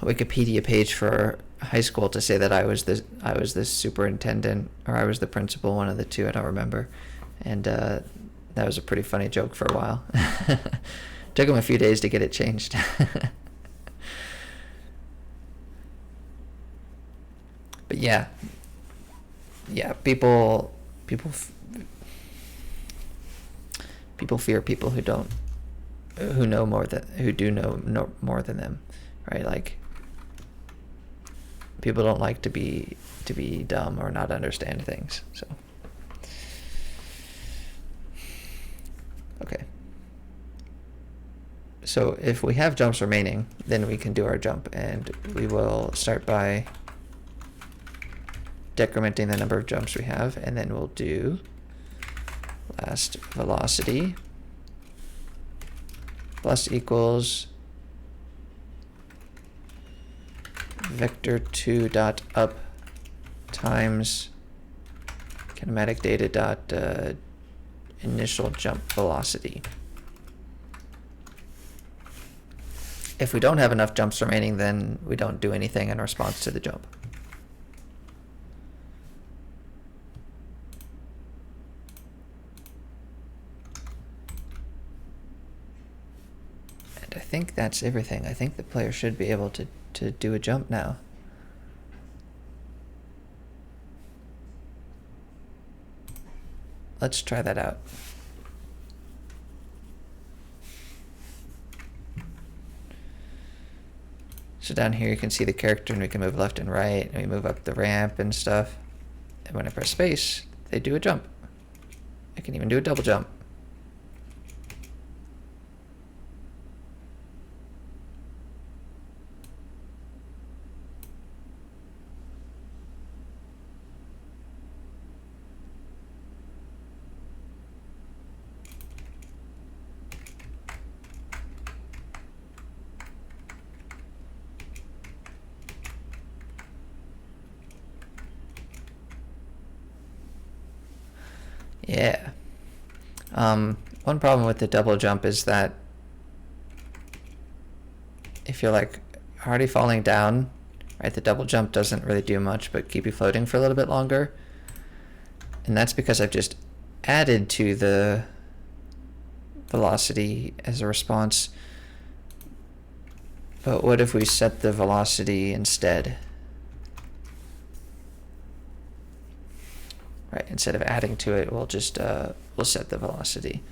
Wikipedia page for high school to say that I was the superintendent, or I was the principal, one of the two, I don't remember, and that was a pretty funny joke for a while. Took him a few days to get it changed. But yeah, people fear people who don't, who know more than, who do know more than them, right? Like, people don't like to be dumb or not understand things. So okay, so if we have jumps remaining, then we can do our jump, and we will start by decrementing the number of jumps we have, and then we'll do last velocity plus equals vector2 dot up times kinematic data dot initial jump velocity. If we don't have enough jumps remaining, then we don't do anything in response to the jump. And I think that's everything. I think the player should be able to do a jump now. Let's try that out. So down here you can see the character, and we can move left and right, and we move up the ramp and stuff. And when I press space, they do a jump. I can even do a double jump. Yeah. One problem with the double jump is that if you're like already falling down, right, the double jump doesn't really do much but keep you floating for a little bit longer. And that's because I've just added to the velocity as a response. But what if we set the velocity instead? Right, instead of adding to it, we'll just we'll set the velocity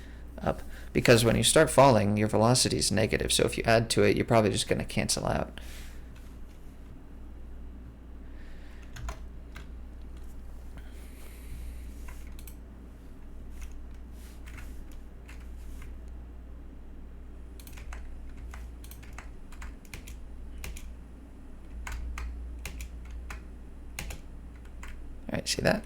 up, because when you start falling, your velocity is negative. So if you add to it, you're probably just going to cancel out. All right, see that?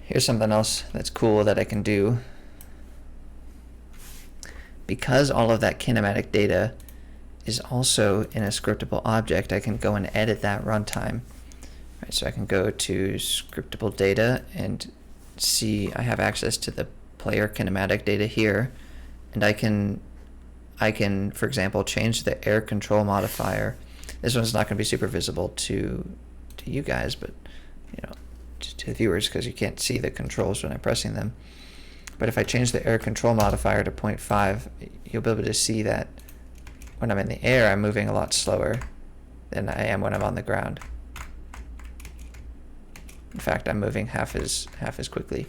Here's something else that's cool that I can do. Because all of that kinematic data is also in a scriptable object, I can go and edit that runtime. Right, so I can go to scriptable data and see I have access to the player kinematic data here, and I can, for example, change the air control modifier. This one's not going to be super visible to you guys, but you know, to the viewers, because you can't see the controls when I'm pressing them. But if I change the air control modifier to 0.5, you'll be able to see that when I'm in the air, I'm moving a lot slower than I am when I'm on the ground. In fact, I'm moving half as quickly.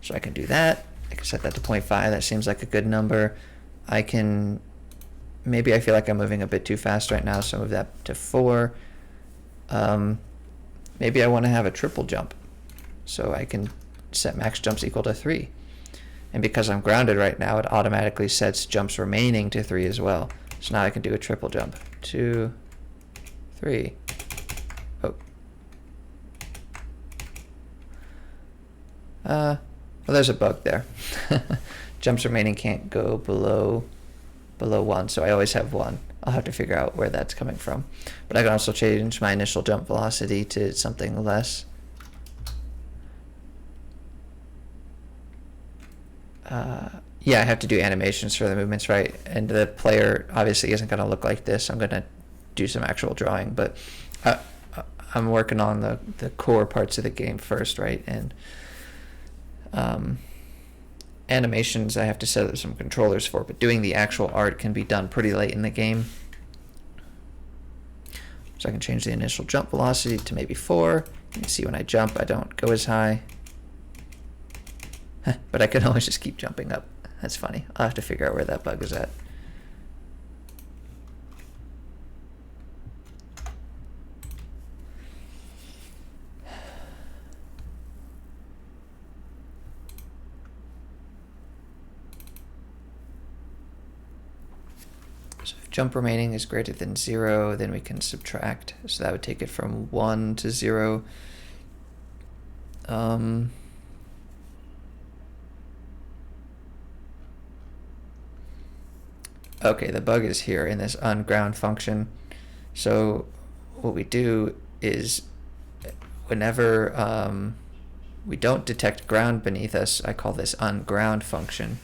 So So I can do that. I can set that to 0.5. That seems like a good number. I can, maybe I feel like I'm moving a bit too fast right now, so move that to 4. Maybe I want to have a triple jump. So I can set max jumps equal to 3. And because I'm grounded right now, it automatically sets jumps remaining to 3 as well. So now I can do a triple jump. 2, 3. Oh. Well, there's a bug there. Jumps remaining can't go below 1, so I always have 1. I'll have to figure out where that's coming from. But I can also change my initial jump velocity to something less. Yeah, I have to do animations for the movements, right? And the player obviously isn't going to look like this. I'm going to do some actual drawing, but I'm working on the core parts of the game first, right? And animations I have to set up some controllers for, but doing the actual art can be done pretty late in the game. So I can change the initial jump velocity to maybe 4. You can see when I jump, I don't go as high. But I can always just keep jumping up. That's funny. I'll have to figure out where that bug is at. So if jump remaining is greater than 0, then we can subtract. So that would take it from 1 to 0. Okay, the bug is here in this unground function. So what we do is whenever we don't detect ground beneath us, I call this unground function.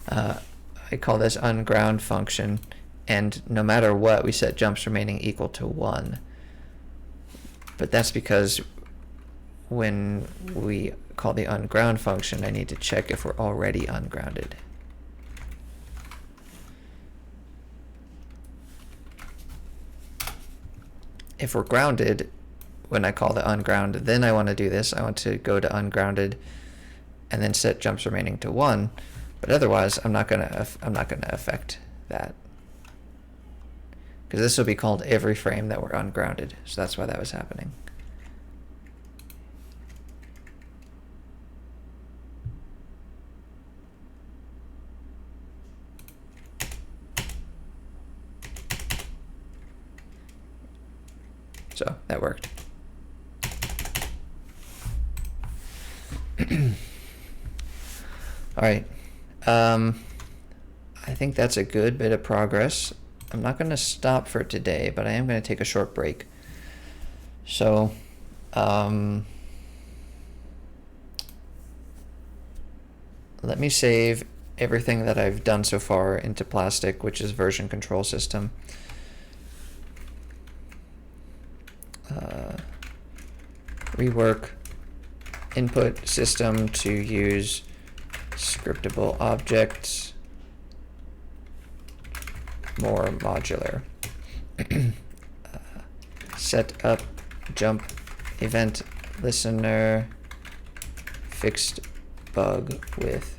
I call this unground function, and no matter what, we set jumps remaining equal to 1. But that's because when we call the unground function, I need to check if we're already ungrounded. If we're grounded, when I call the unground, then I want to do this. I want to go to ungrounded and then set jumps remaining to 1. But otherwise, I'm not gonna affect that, because this will be called every frame that we're ungrounded. So that's why that was happening. So that worked. All right. I think that's a good bit of progress. I'm not going to stop for today, but I am going to take a short break. So, let me save everything that I've done so far into Plastic, which is version control system. Rework input system to use scriptable objects, more modular. Set up jump event listener, fixed bug with.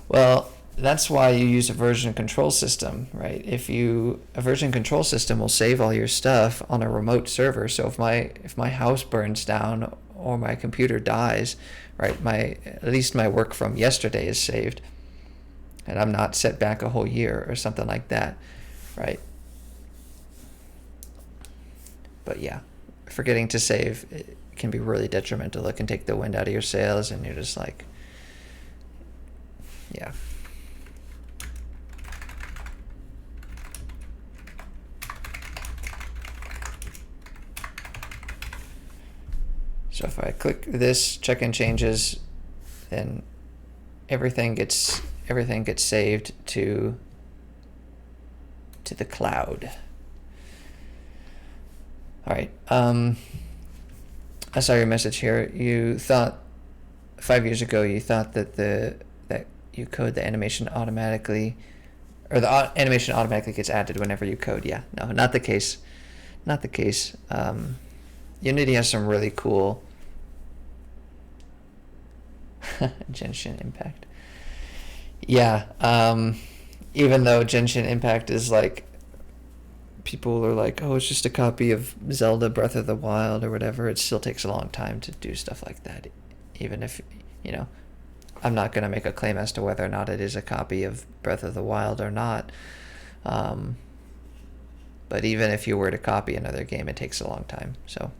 Well, that's why you use a version control system, right? A version control system will save all your stuff on a remote server. So if my house burns down or my computer dies, right, at least my work from yesterday is saved, and I'm not set back a whole year or something like that, right? But yeah, forgetting to save, it can be really detrimental. It can take the wind out of your sails, and you're just like, yeah. So if I click this, check in changes, then everything gets saved to the cloud. All right. I saw your message here. You thought 5 years ago you thought that you code the animation automatically, or the animation automatically gets added whenever you code. Yeah, no, not the case. not the case. Unity has some really cool Genshin Impact. Yeah, even though Genshin Impact is like, people are like, oh, it's just a copy of Zelda Breath of the Wild or whatever, it still takes a long time to do stuff like that. Even if, you know, I'm not going to make a claim as to whether or not it is a copy of Breath of the Wild or not. But even if you were to copy another game, it takes a long time. So,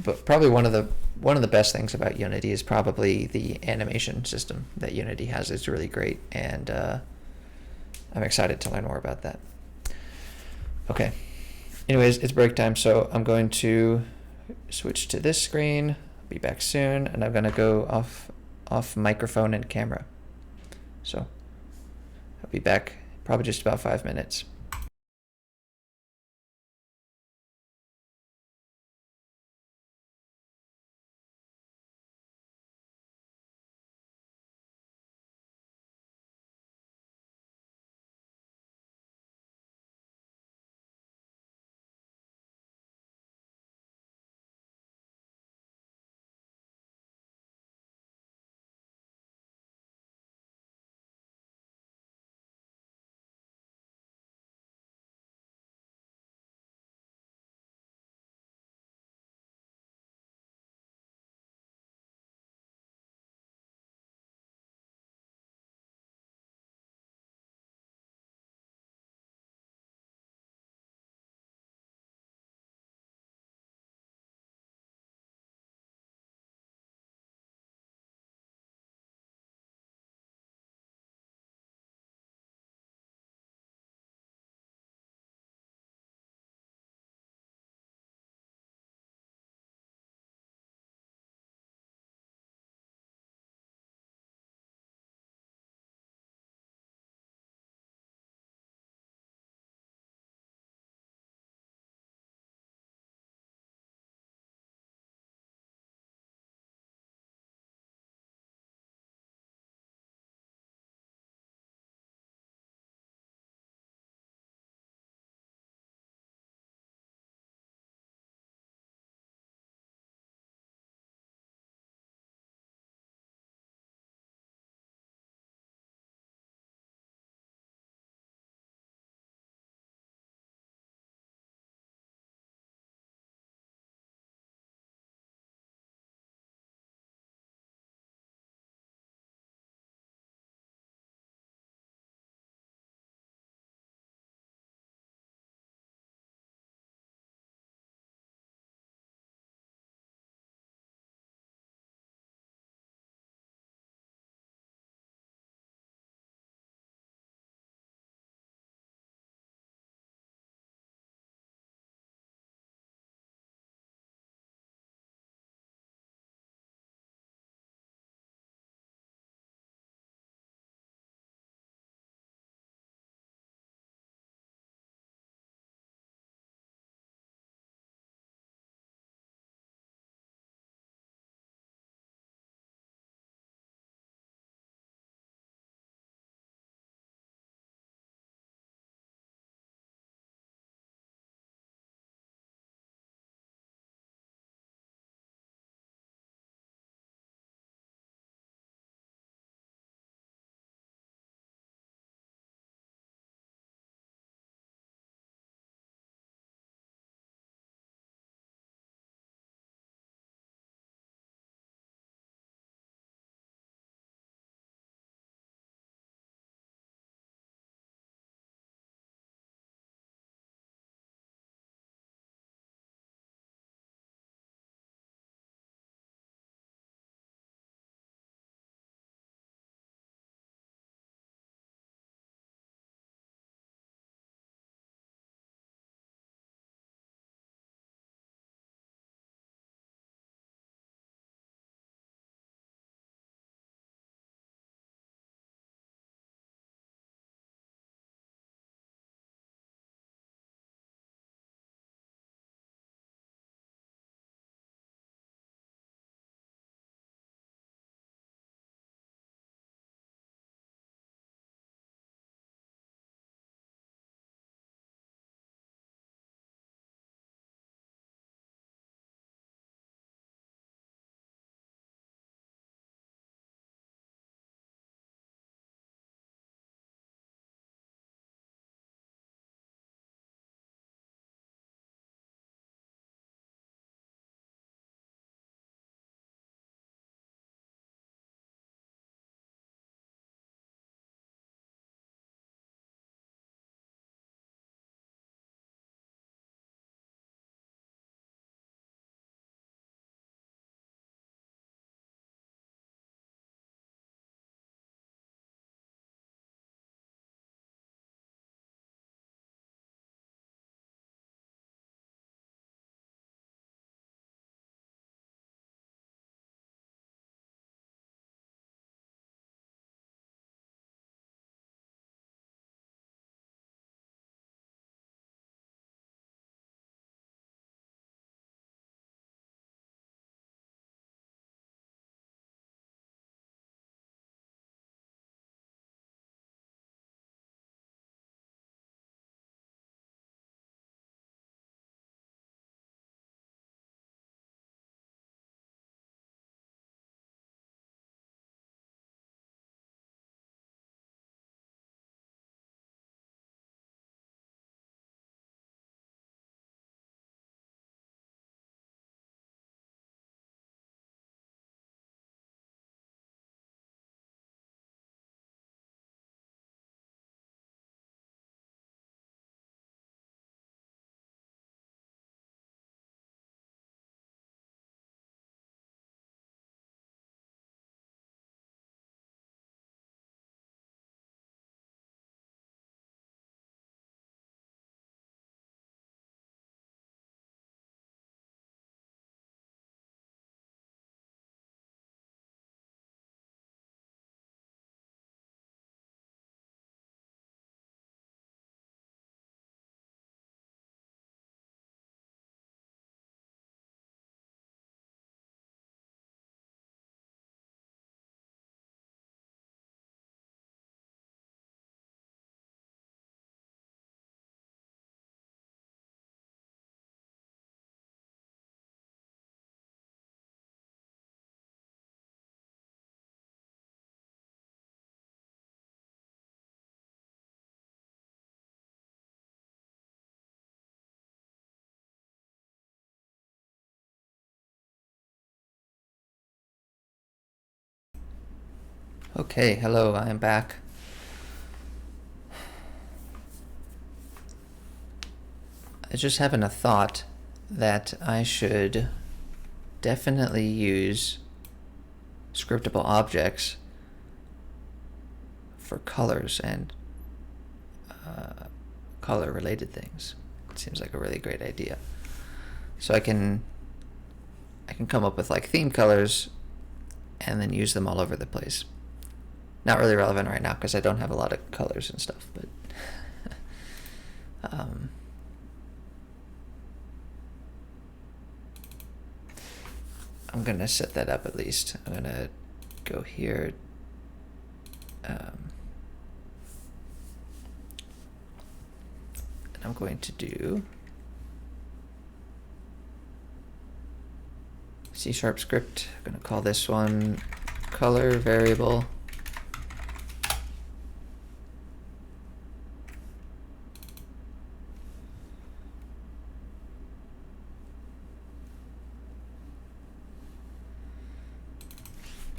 but probably one of the best things about Unity is probably the animation system that Unity has. It's really great, and I'm excited to learn more about that. Okay. Anyways, it's break time, so I'm going to switch to this screen. Be back soon, and I'm gonna go off microphone and camera. So I'll be back probably just about 5 minutes. Okay, hello, I am back. I was just having a thought that I should definitely use scriptable objects for colors and color related things. It seems like a really great idea. So I can come up with like theme colors and then use them all over the place. Not really relevant right now because I don't have a lot of colors and stuff, but I'm gonna set that up at least. I'm gonna go here. And I'm going to do C# script. I'm going to call this one color variable.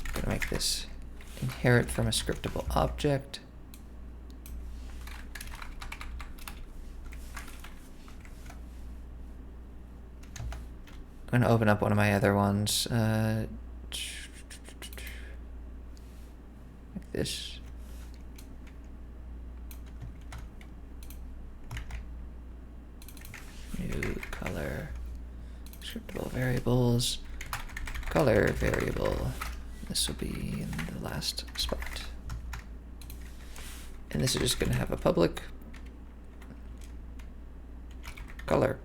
I'm going to make this inherit from a scriptable object. I'm going to open up one of my other ones. Like this. New color, scriptable variables, color variable. This will be in the last spot. And this is just going to have a public color.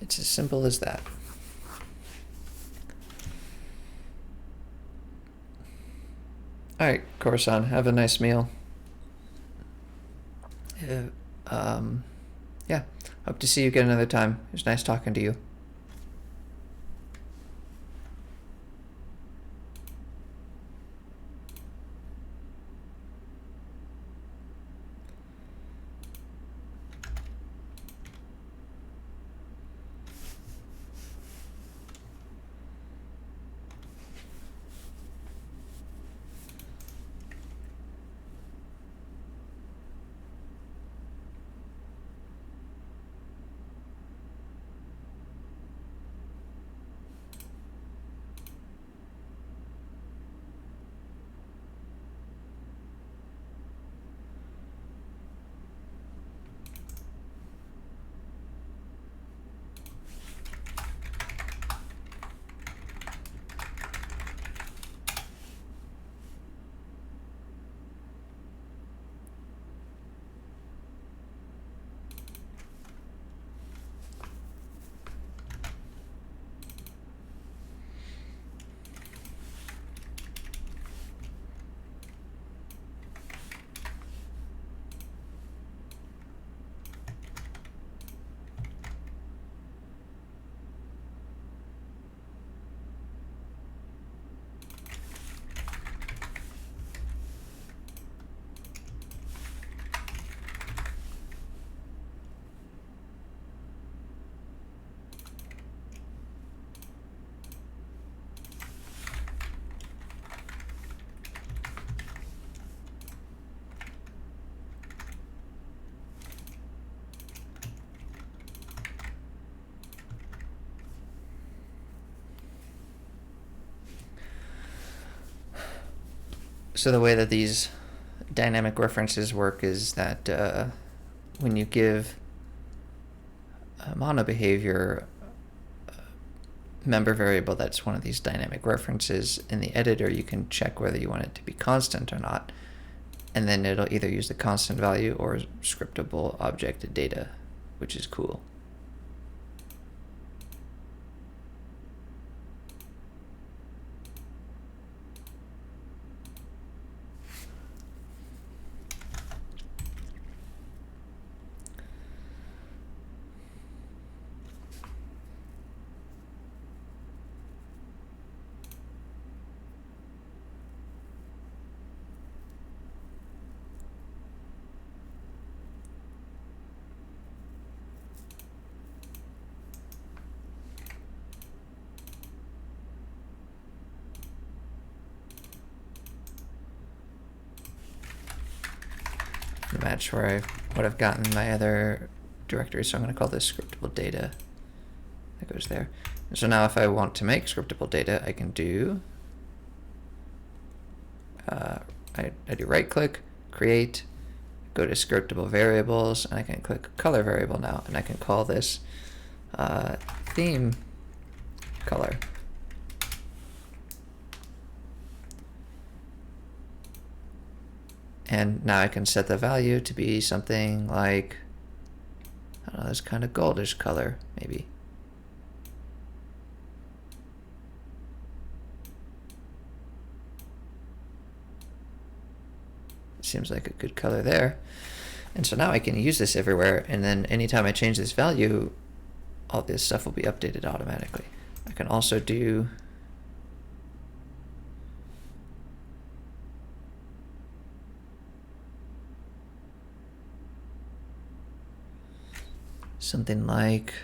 It's as simple as that. All right, Coruscant, have a nice meal. Yeah, hope to see you again another time. It was nice talking to you. So the way that these dynamic references work is that when you give a mono behavior member variable that's one of these dynamic references in the editor, you can check whether you want it to be constant or not, and then it'll either use the constant value or scriptable object data, which is cool. match where I would have gotten my other directory. So I'm going to call this scriptable data. That goes there. So now if I want to make scriptable data, I can do, I do right click, create, go to scriptable variables, and I can click color variable now, and I can call this theme color. And now I can set the value to be something like, I don't know, this kind of goldish color, maybe. Seems like a good color there. And so now I can use this everywhere, and then anytime I change this value, all this stuff will be updated automatically. I can also do something like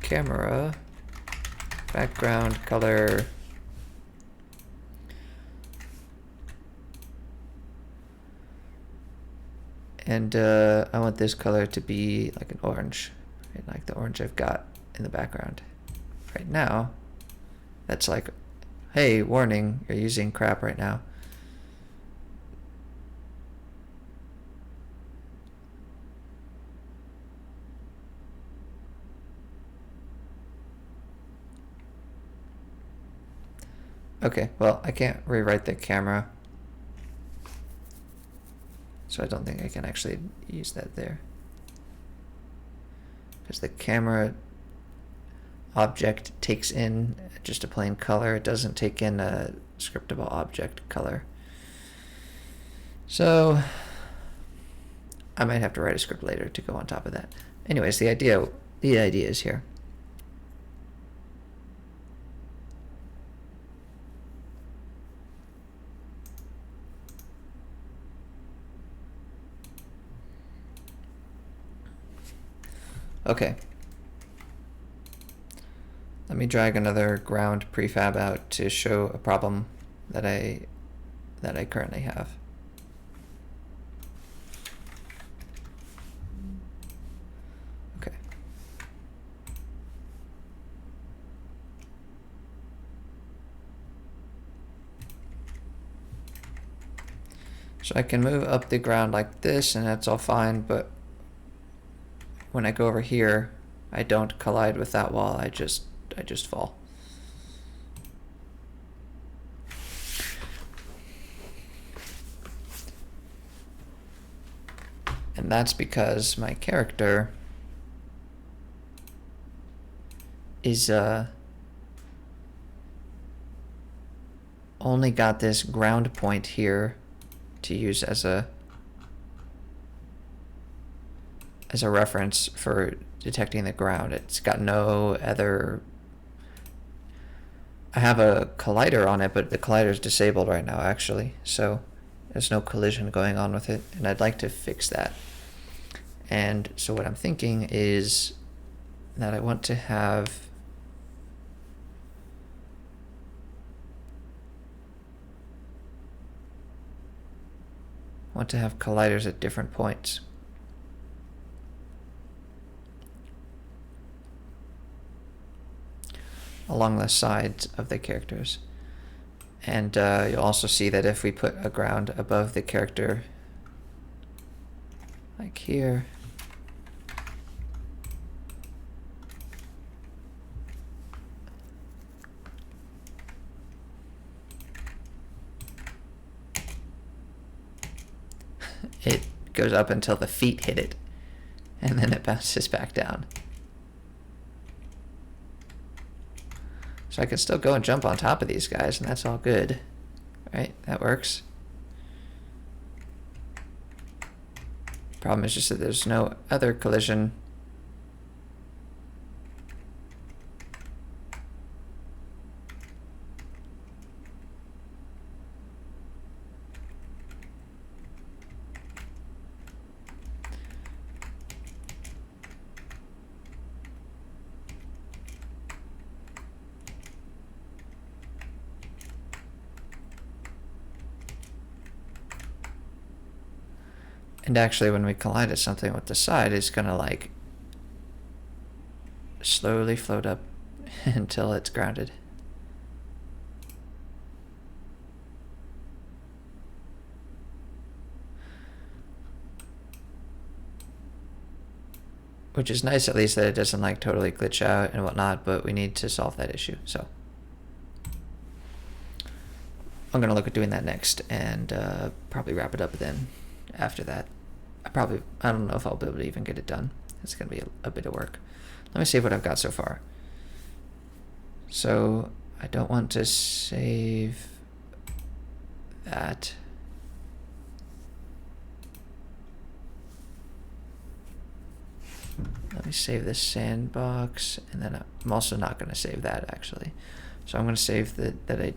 camera background color and I want this color to be like an orange, right? Like the orange I've got in the background right now. That's like, hey, warning, you're using crap right now. Okay, well, I can't rewrite the camera, so I don't think I can actually use that there. Because the camera object takes in just a plain color. It doesn't take in a scriptable object color. So I might have to write a script later to go on top of that. Anyways, the idea is here. Okay. Let me drag another ground prefab out to show a problem that I currently have. Okay. So I can move up the ground like this, and that's all fine, but when I go over here, I don't collide with that wall. I just fall. And that's because my character is only got this ground point here to use as a reference for detecting the ground. It's got no other. I have a collider on it, but the collider is disabled right now, actually, so there's no collision going on with it, and I'd like to fix that. And so what I'm thinking is that I want to have colliders at different points. Along the sides of the characters. And you'll also see that if we put a ground above the character, like here, it goes up until the feet hit it, and then it bounces back down. So I can still go and jump on top of these guys, and that's all good, right? That works. Problem is just that there's no other collision. And actually, when we collide at something with the side, it's gonna like slowly float up until it's grounded. Which is nice, at least, that it doesn't like totally glitch out and whatnot, but we need to solve that issue. So I'm gonna look at doing that next, and probably wrap it up then after that. I don't know if I'll be able to even get it done. It's gonna be a bit of work. Let me see what I've got so far. So I don't want to save that. Let me save this sandbox, and then I'm also not going to save that, actually. So I'm going to save that I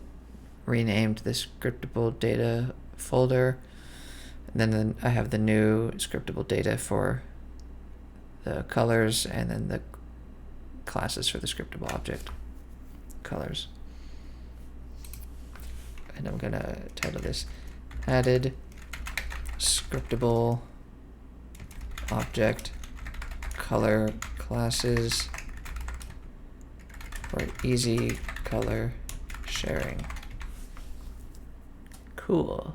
renamed the scriptable data folder, and then I have the new scriptable data for the colors, and then the classes for the scriptable object colors. And I'm going to title this added scriptable object color classes for easy color sharing. Cool.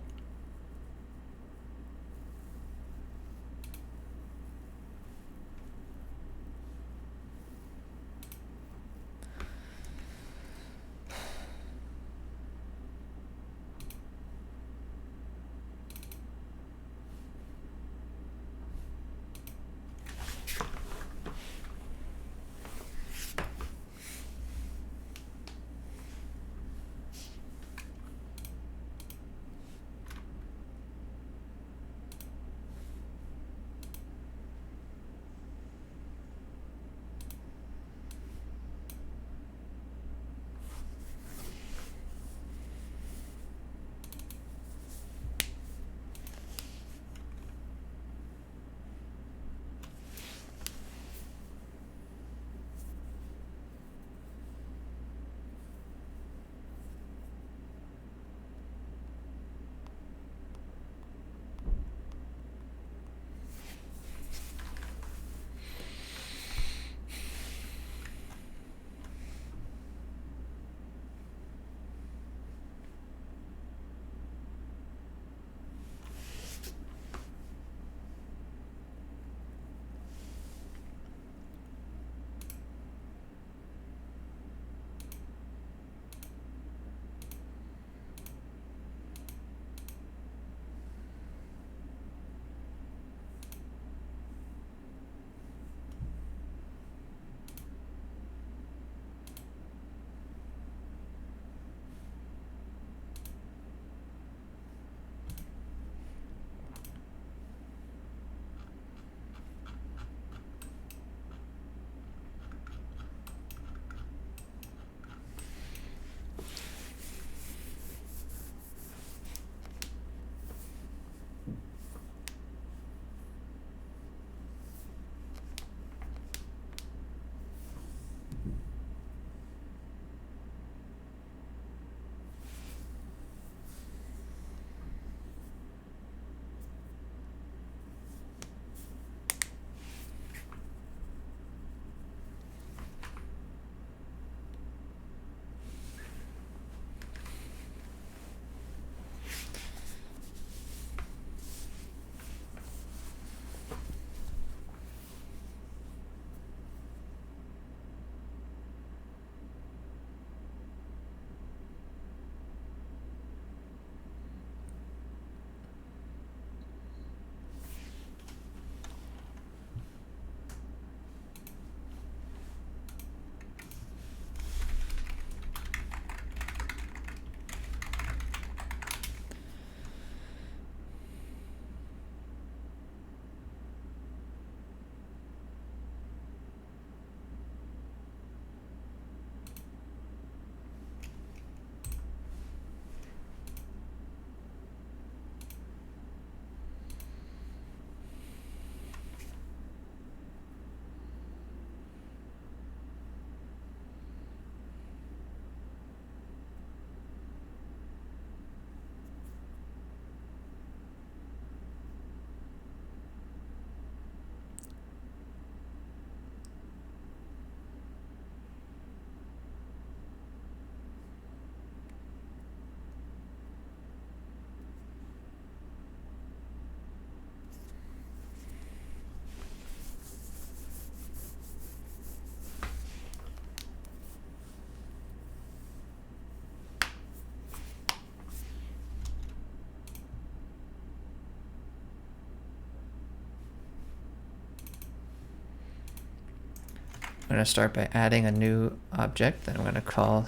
I'm going to start by adding a new object that I'm going to call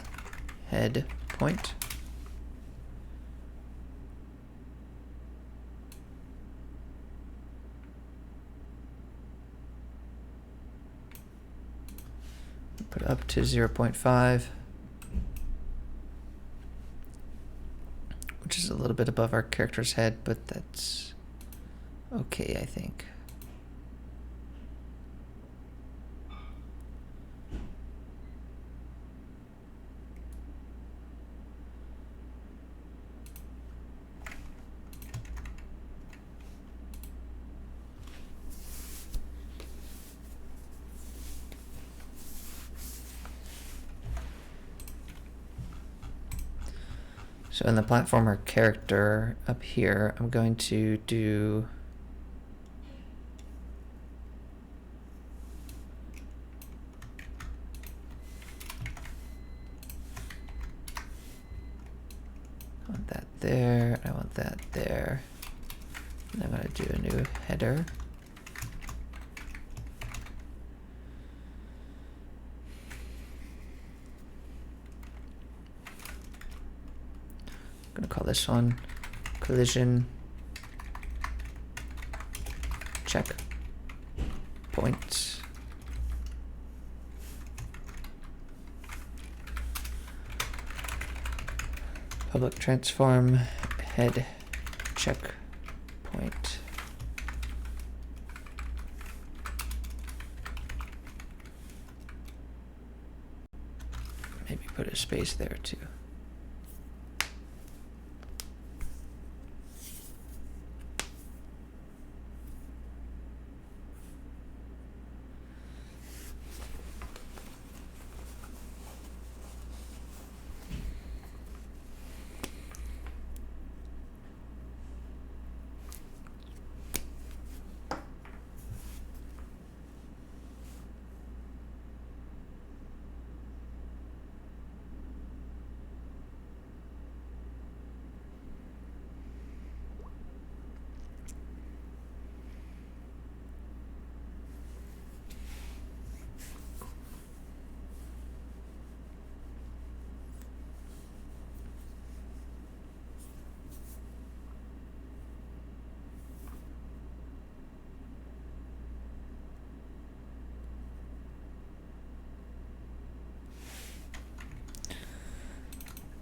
head point. Put it up to 0.5, which is a little bit above our character's head, but that's okay, I think. So in the platformer character up here, I'm going to do I want that there, I want that there, and I'm going to do a new header. I'm going to call this one collision check point. Public transform head check point. Maybe put a space there too.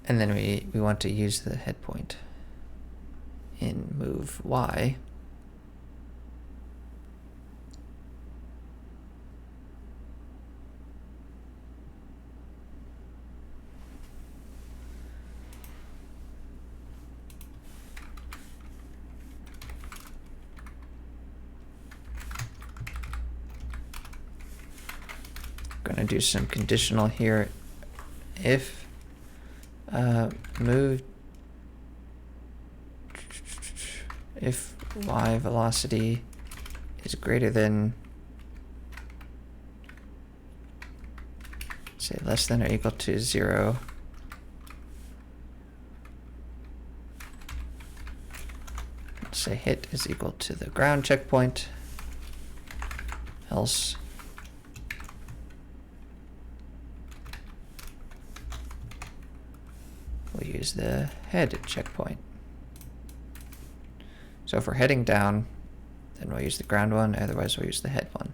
And then we want to use the head point in move Y. Going to do some conditional here. If move, if y velocity is greater than, say, less than or equal to 0, let's say hit is equal to the ground checkpoint, else we'll use the head checkpoint. So if we're heading down, then we'll use the ground one, otherwise we'll use the head one.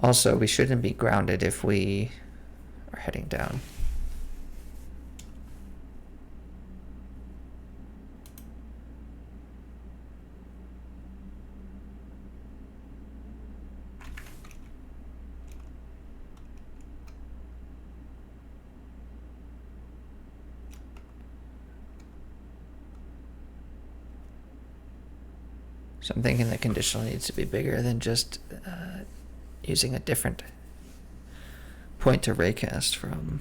Also, we shouldn't be grounded if we are heading down. So I'm thinking the conditional needs to be bigger than just using a different point to raycast from?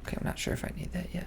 Okay, I'm not sure if I need that yet.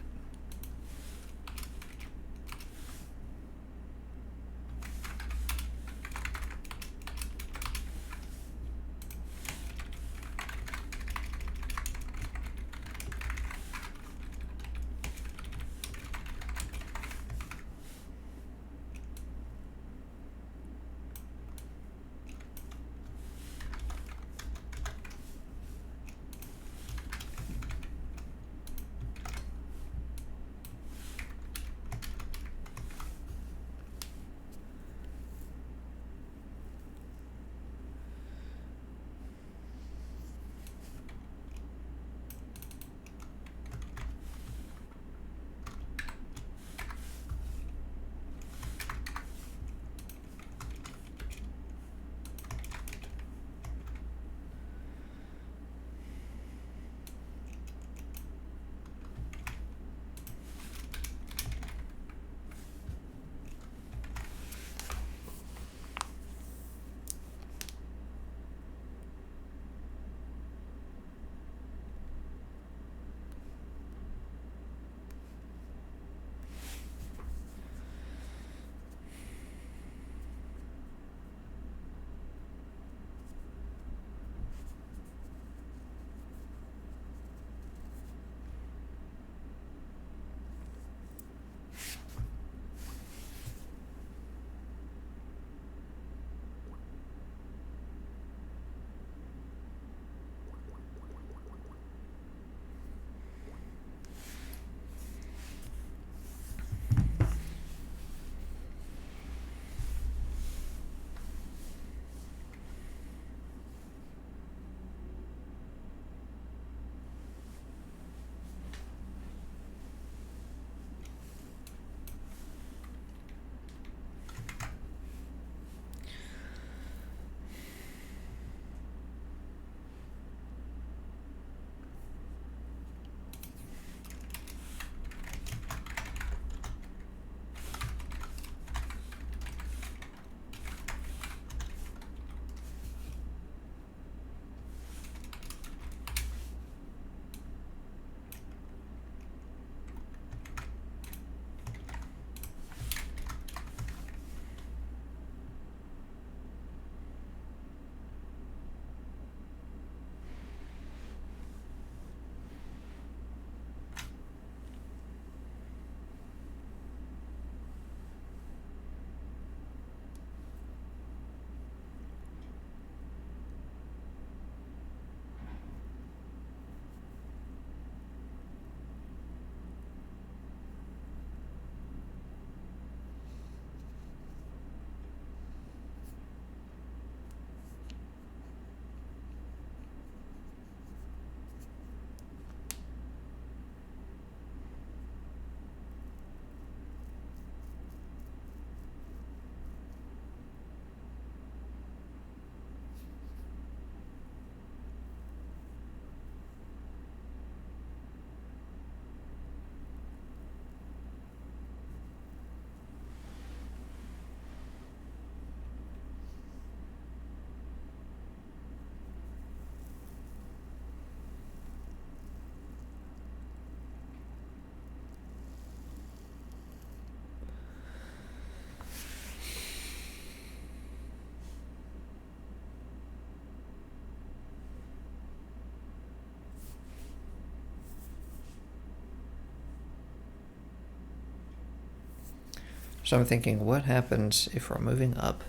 So I'm thinking, what happens if we're moving up,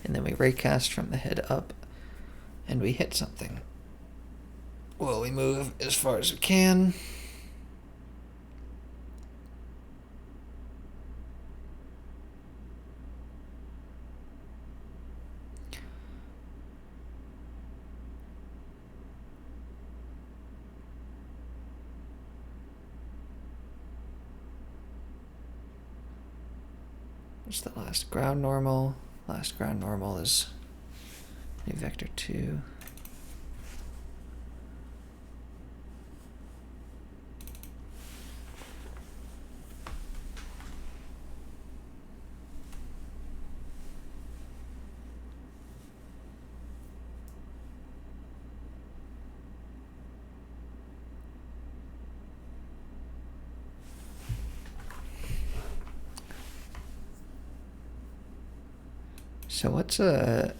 and then we raycast from the head up, and we hit something? Well, we move as far as we can. What's the last ground normal? Last ground normal is new vector 2. So what's a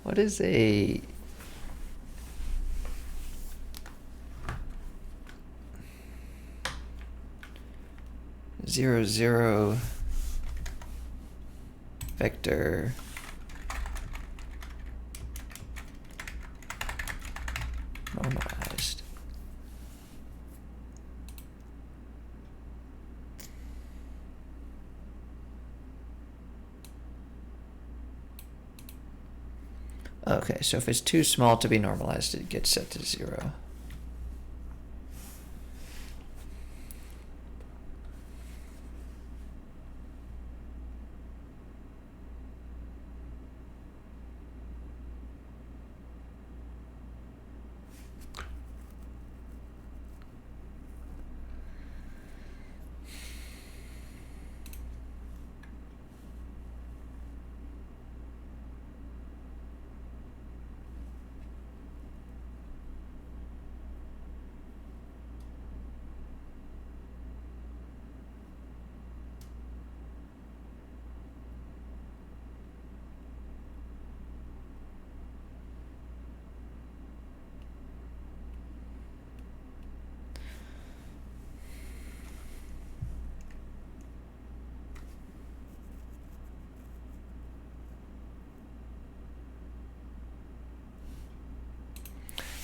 what is a zero zero vector normalized? Okay, so if it's too small to be normalized, it gets set to 0.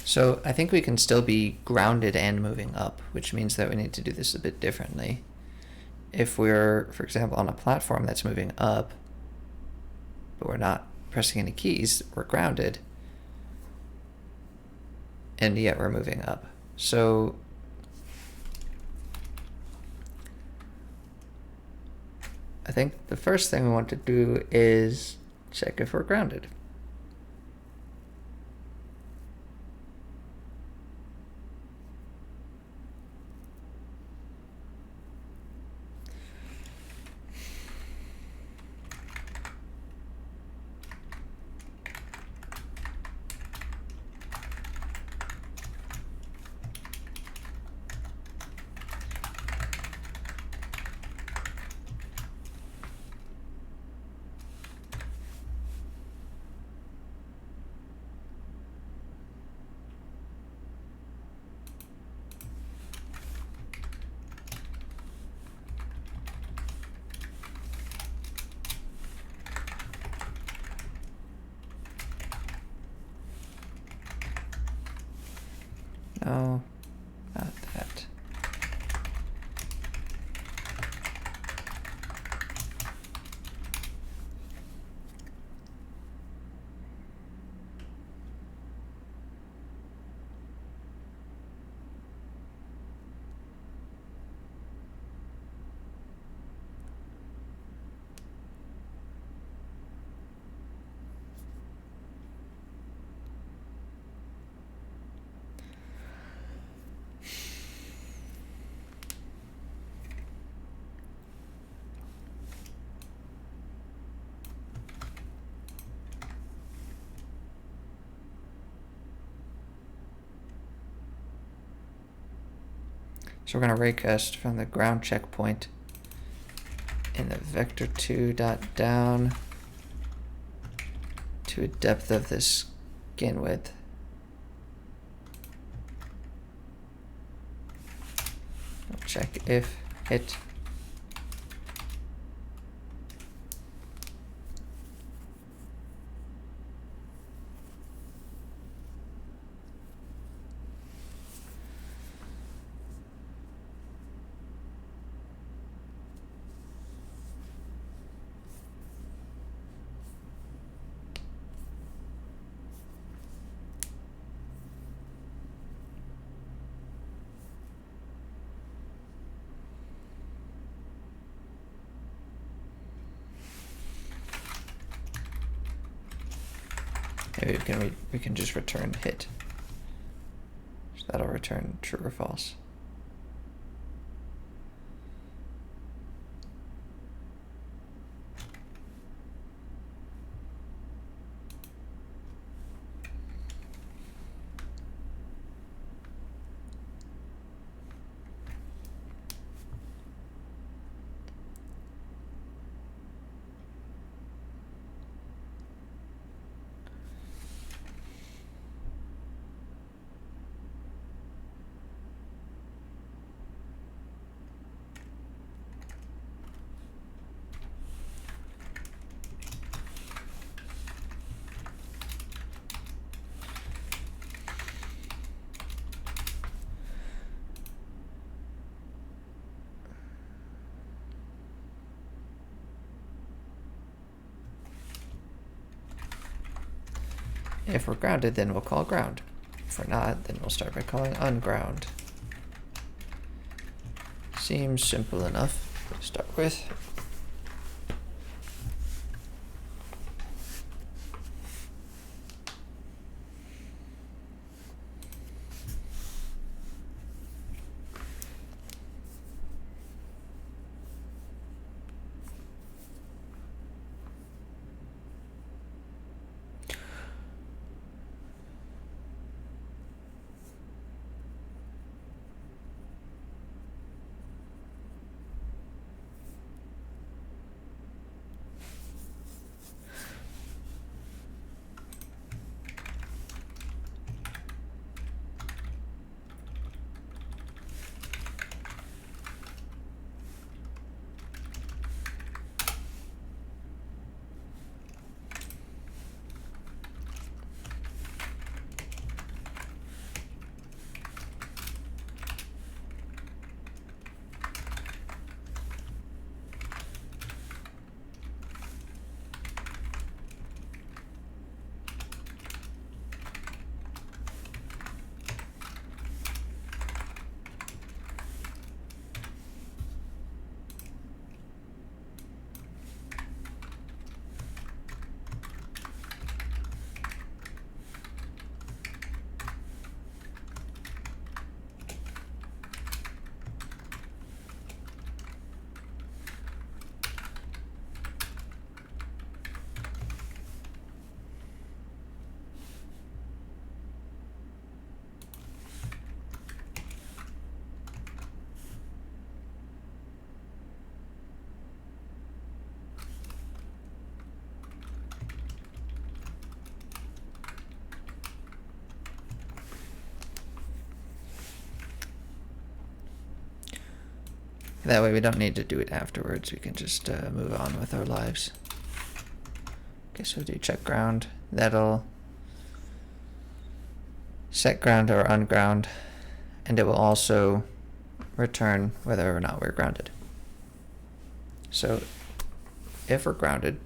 So I think we can still be grounded and moving up, which means that we need to do this a bit differently. If we're, for example, on a platform that's moving up, but we're not pressing any keys, we're grounded, and yet we're moving up. So I think the first thing we want to do is check if we're grounded. No, not that. So we're going to raycast from the ground checkpoint in the vector2 dot down to a depth of this skin width. We'll check if hit. Maybe we can just return hit. So that'll return true or false. If we're grounded, then we'll call ground. If we're not, then we'll start by calling unground. Seems simple enough to start with. That way we don't need to do it afterwards. We can just move on with our lives. Okay, so we'll do check ground. That'll set ground or unground, and it will also return whether or not we're grounded. So if we're grounded,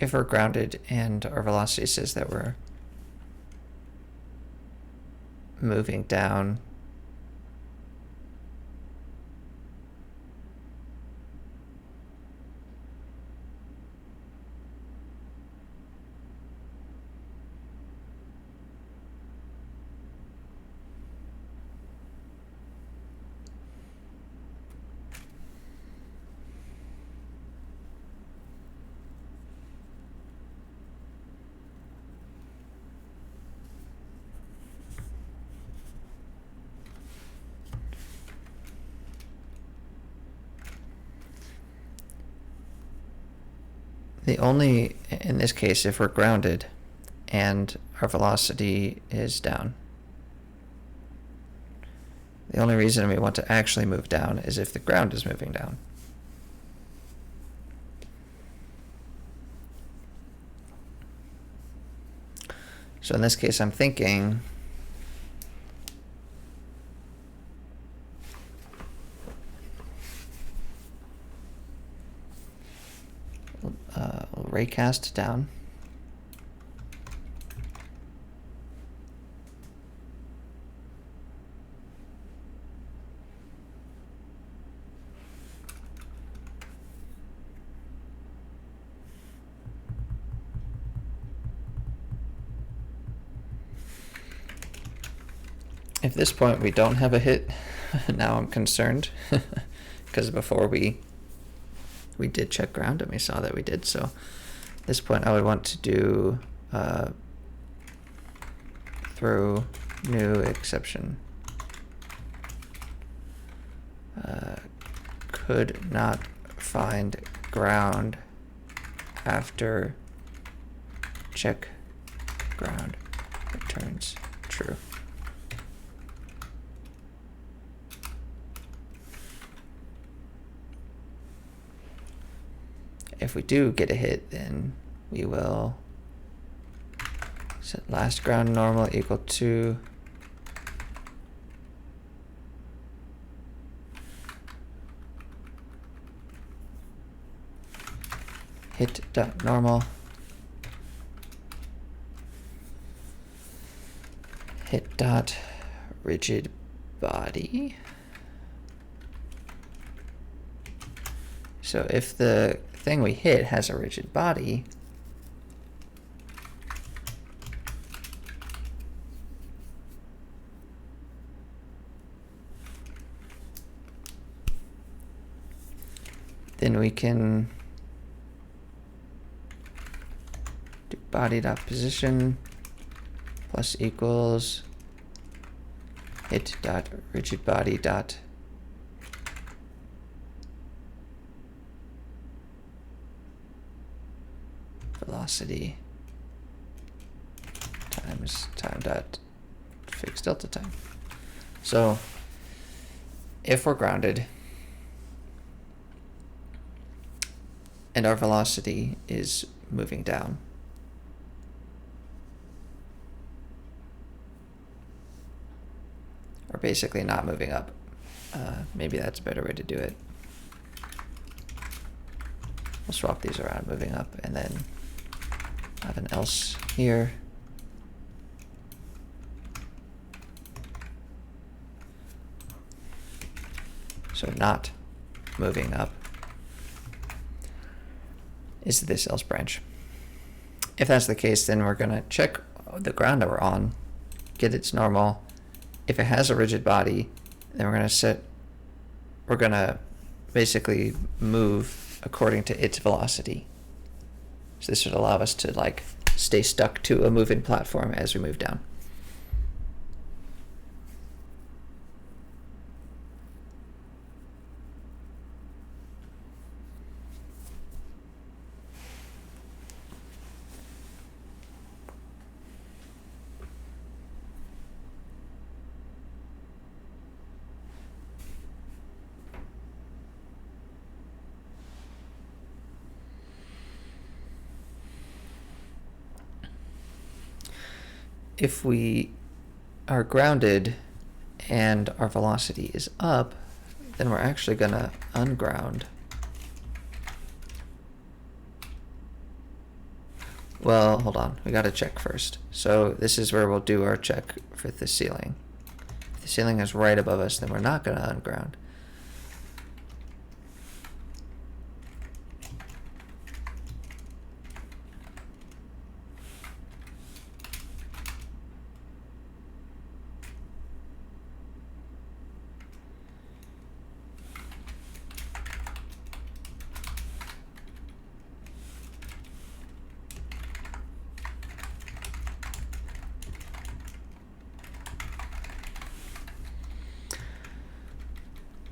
if we're grounded and our velocity says that we're moving down, In this case, if we're grounded and our velocity is down, the only reason we want to actually move down is if the ground is moving down. So in this case, I'm thinking we'll raycast down. If this point we don't have a hit, now I'm concerned, because before we did check ground and we saw that we did. So at this point I would want to do throw new exception. Could not find ground after check ground returns true. If we do get a hit, then we will set last ground normal equal to hit.normal hit.rigid body. So if the thing we hit has a rigid body, then we can do body.position plus equals hit.rigidbody dot velocity times time dot fixed delta time. So if we're grounded and our velocity is moving down, or basically not moving up, maybe that's a better way to do it. We'll swap these around, moving up, and then have an else here. So not moving up is this else branch. If that's the case, then we're going to check the ground that we're on, get its normal. If it has a rigid body, then we're going to basically move according to its velocity. So this would allow us to like stay stuck to a moving platform as we move down. If we are grounded and our velocity is up, then we're actually going to unground. Well, hold on. We got to check first. So this is where we'll do our check for the ceiling. If the ceiling is right above us, then we're not going to unground.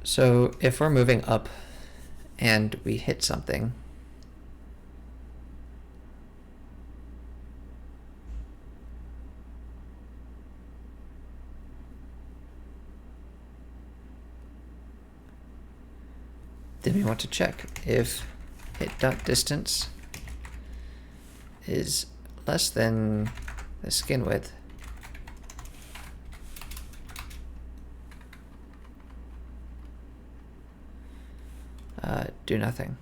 So if we're moving up and we hit something, then we want to check if hit.distance is less than the skin width. Do nothing.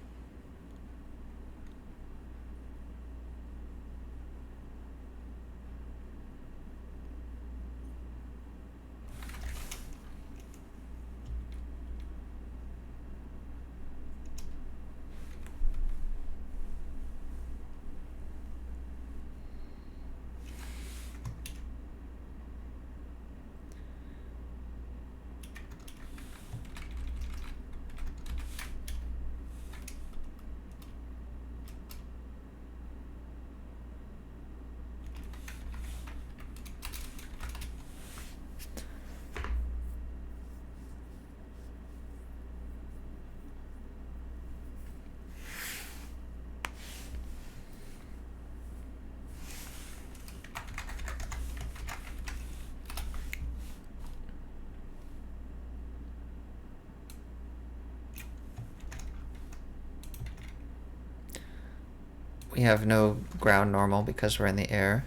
We have no ground normal because we're in the air.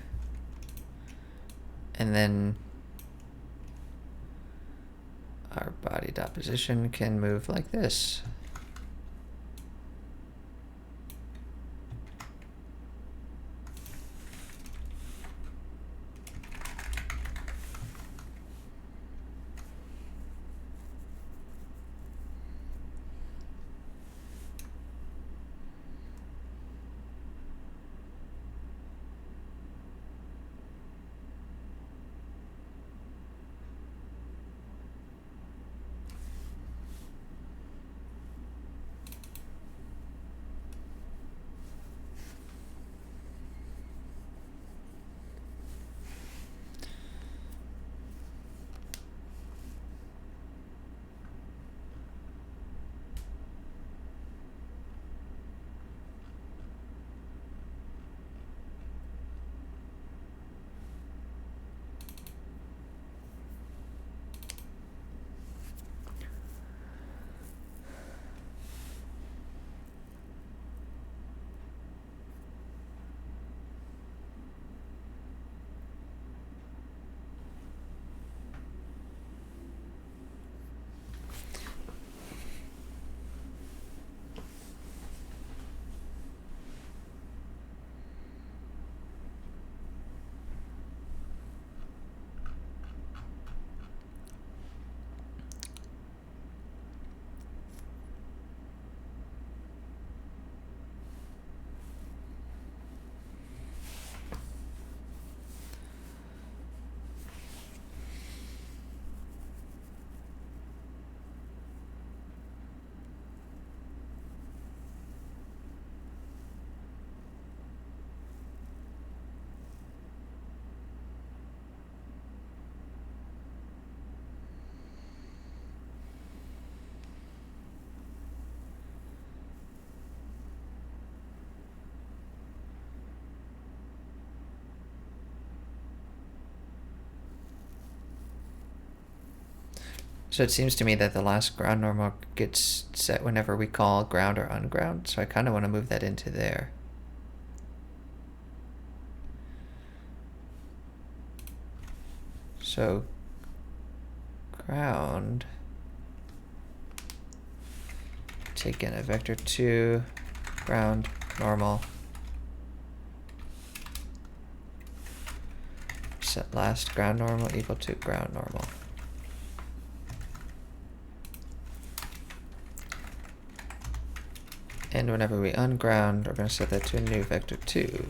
And then our body dot position can move like this. So it seems to me that the last ground normal gets set whenever we call ground or unground, so I kind of want to move that into there. So ground, take in a vector 2, ground, normal, set last ground normal equal to ground normal. And whenever we unground, we're going to set that to a new vector 2.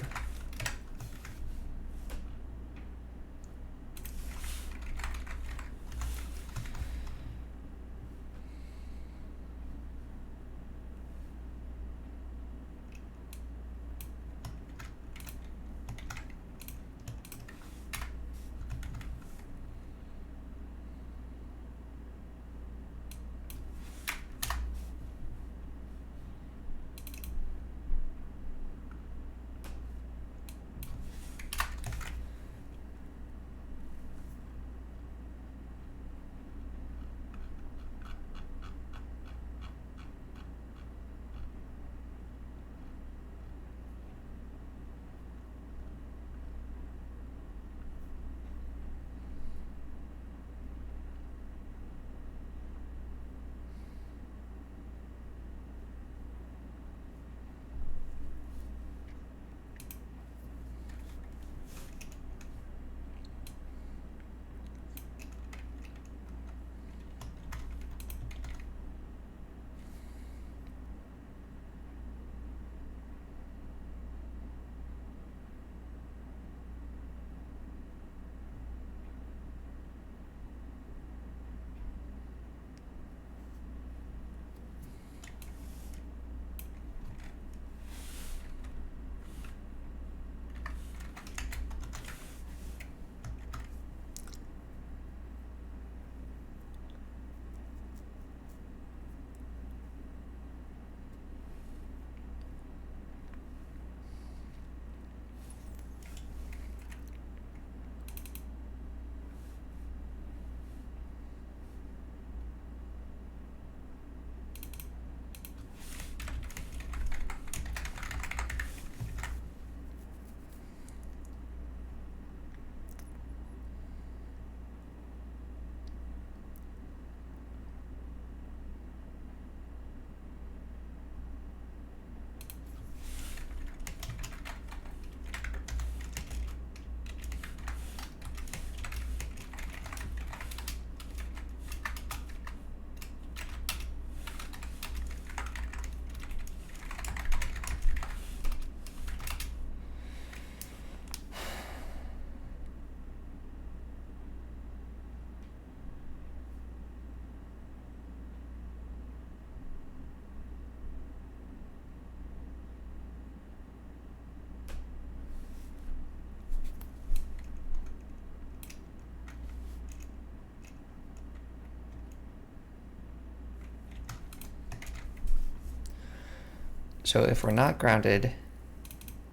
So if we're not grounded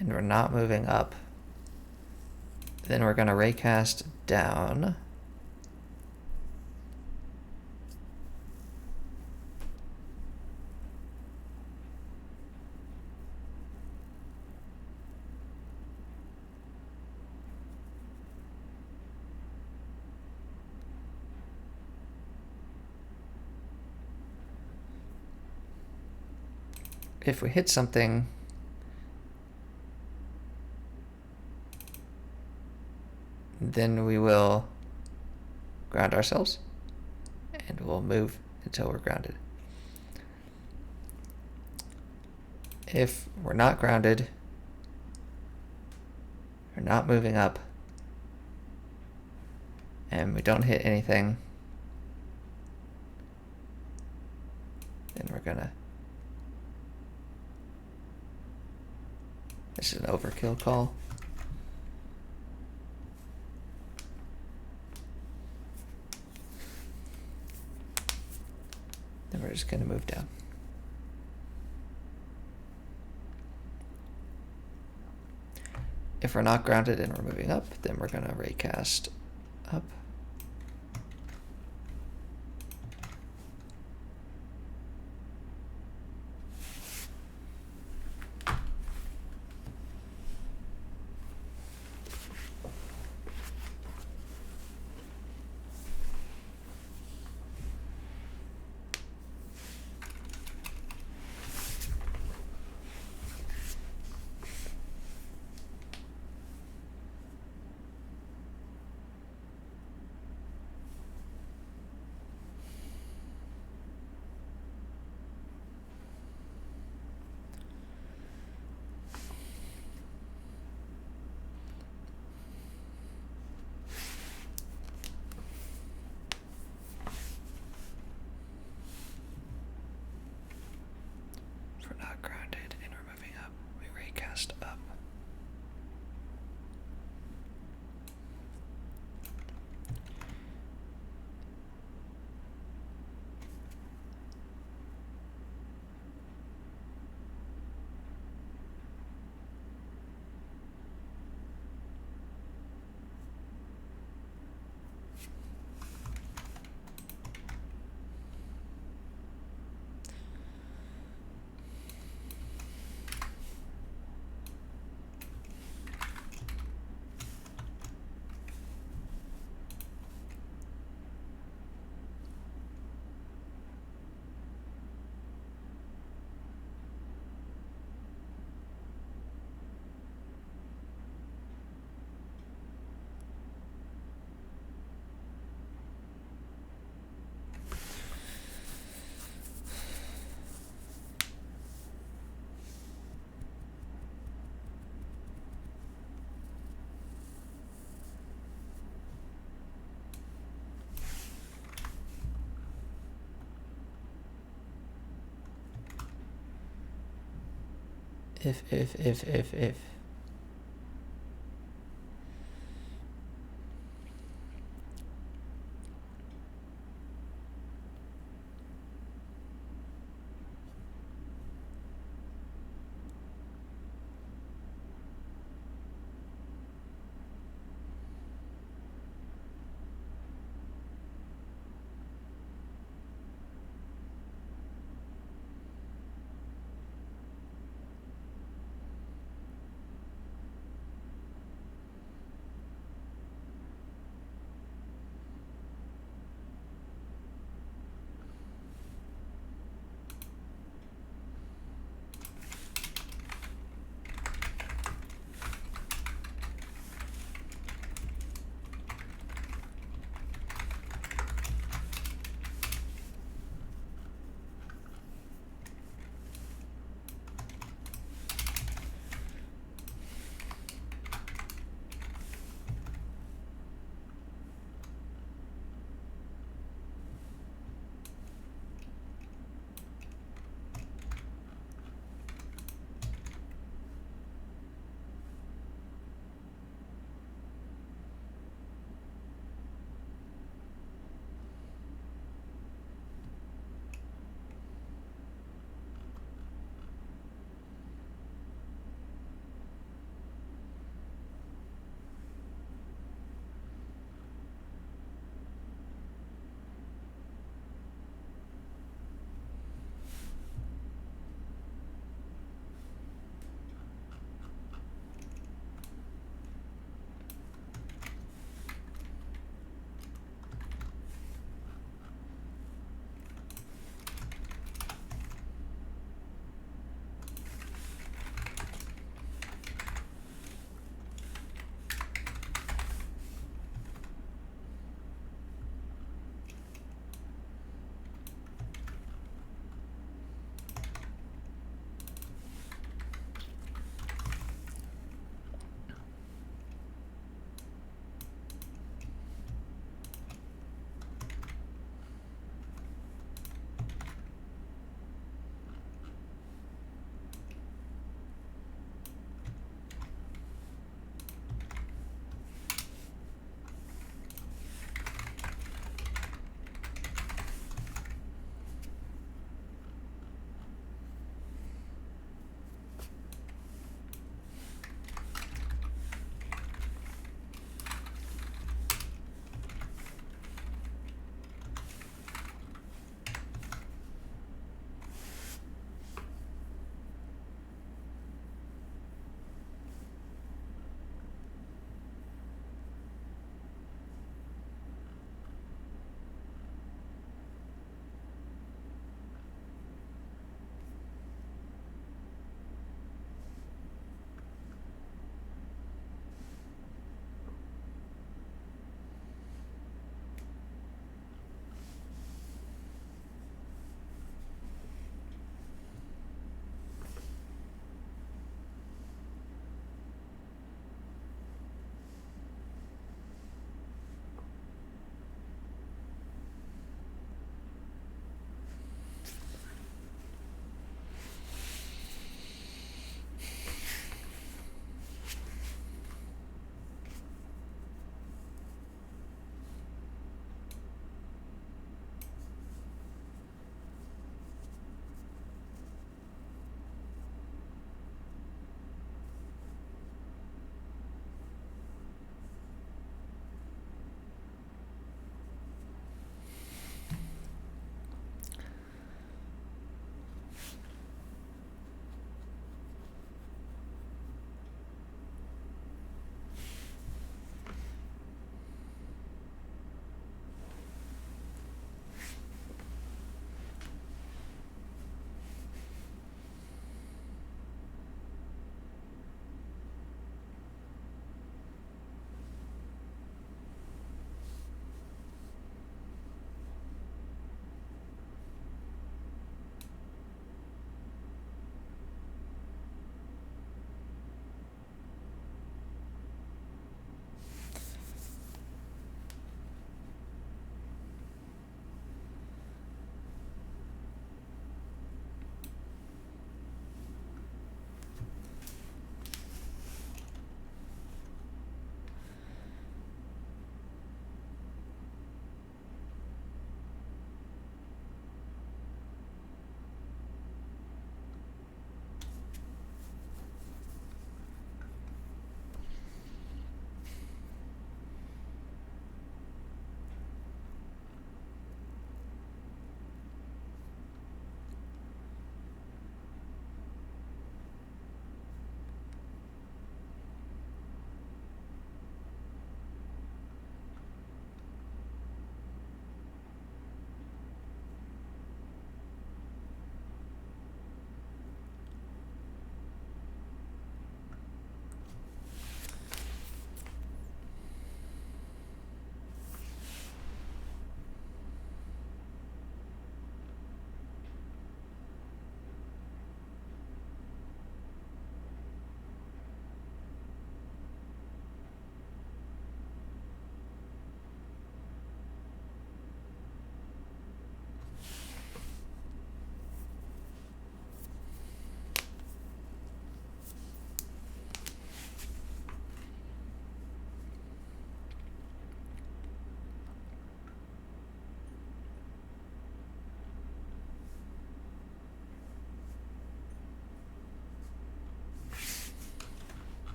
and we're not moving up, then we're going to raycast down. If we hit something, then we will ground ourselves, and we'll move until we're grounded. If we're not grounded, we're not moving up, and we don't hit anything, then we're gonna... This is an overkill call. Then we're just going to move down. If we're not grounded and we're moving up, then we're going to raycast up. If we're not grounded and we're moving up, we raycast up. If.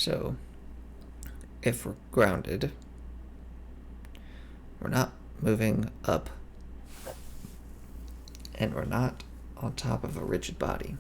So if we're grounded, we're not moving up, and we're not on top of a rigid body.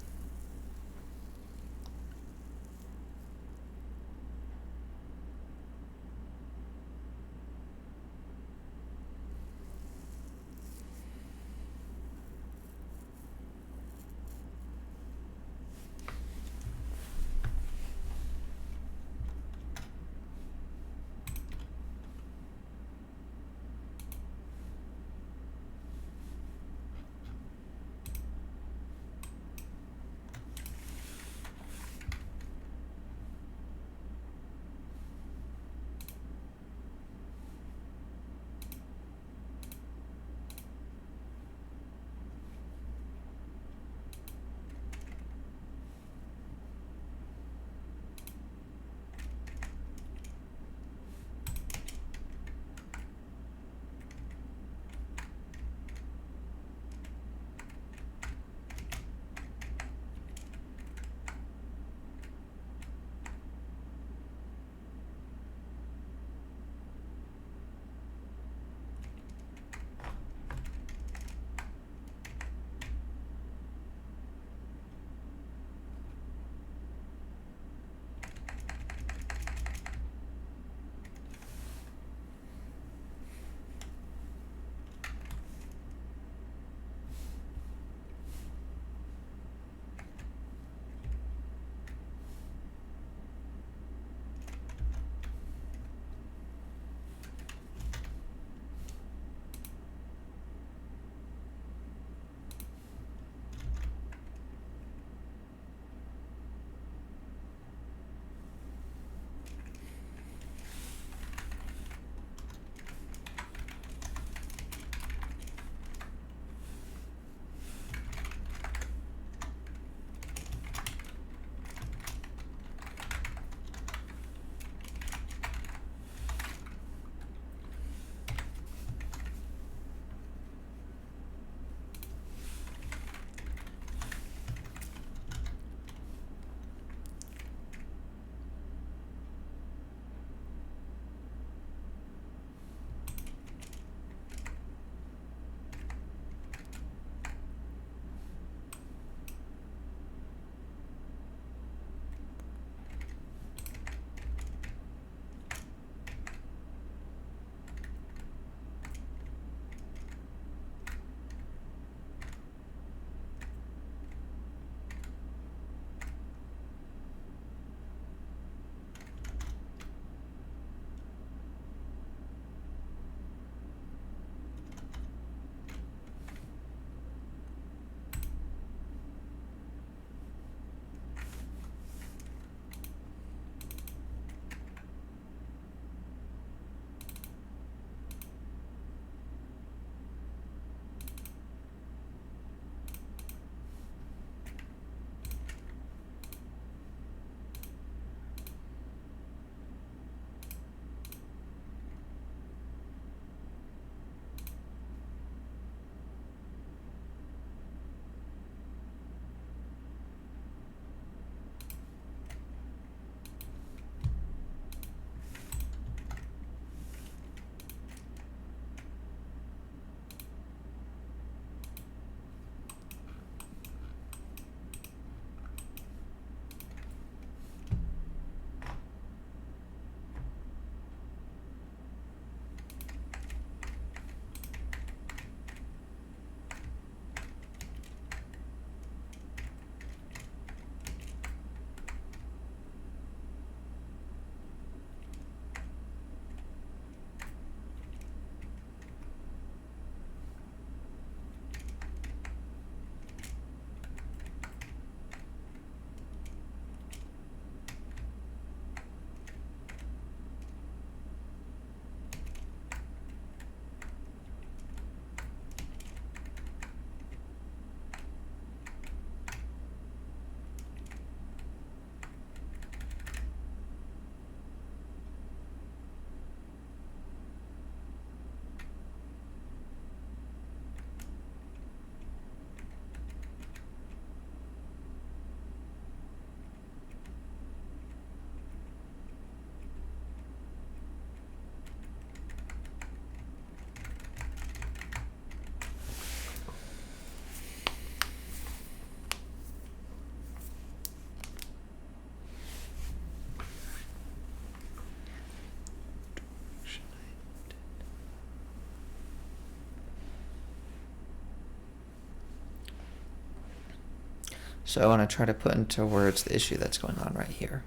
So I want to try to put into words the issue that's going on right here.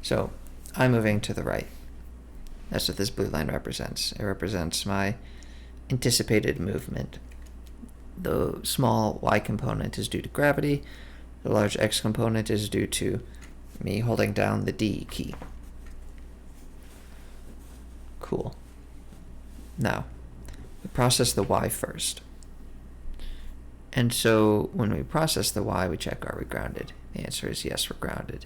So I'm moving to the right. That's what this blue line represents. It represents my anticipated movement. The small y component is due to gravity. The large x component is due to me holding down the D key. Cool. Now, we process the y first. And so when we process the y, we check, are we grounded? The answer is yes, we're grounded.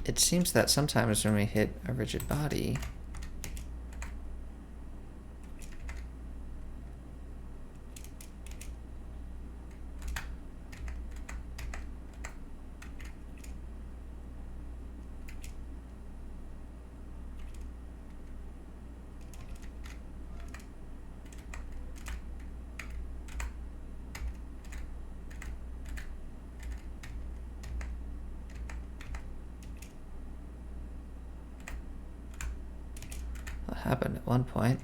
it seems that sometimes when we hit a rigid body, that happened at one point.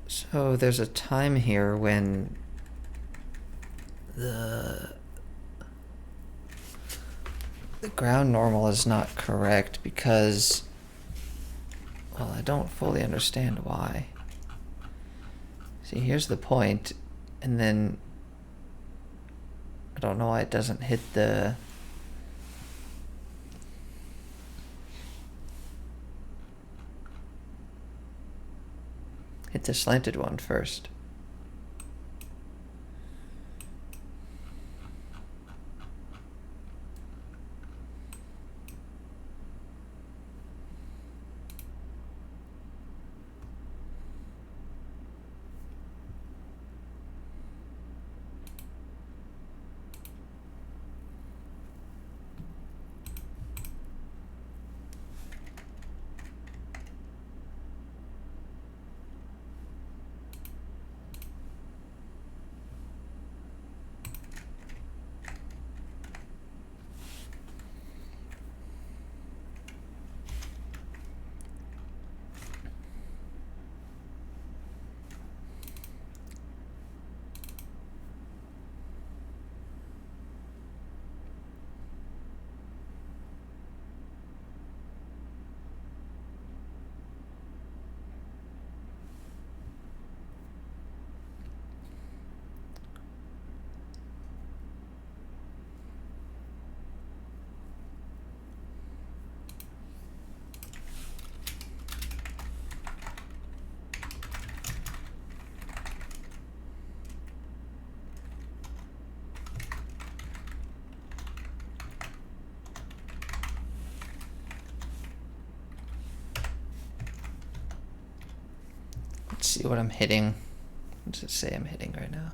So there's a time here when the ground normal is not correct because, well, I don't fully understand why. See, here's the point, and then I don't know why it doesn't hit the slanted one first. Let's see what I'm hitting. What does it say I'm hitting right now?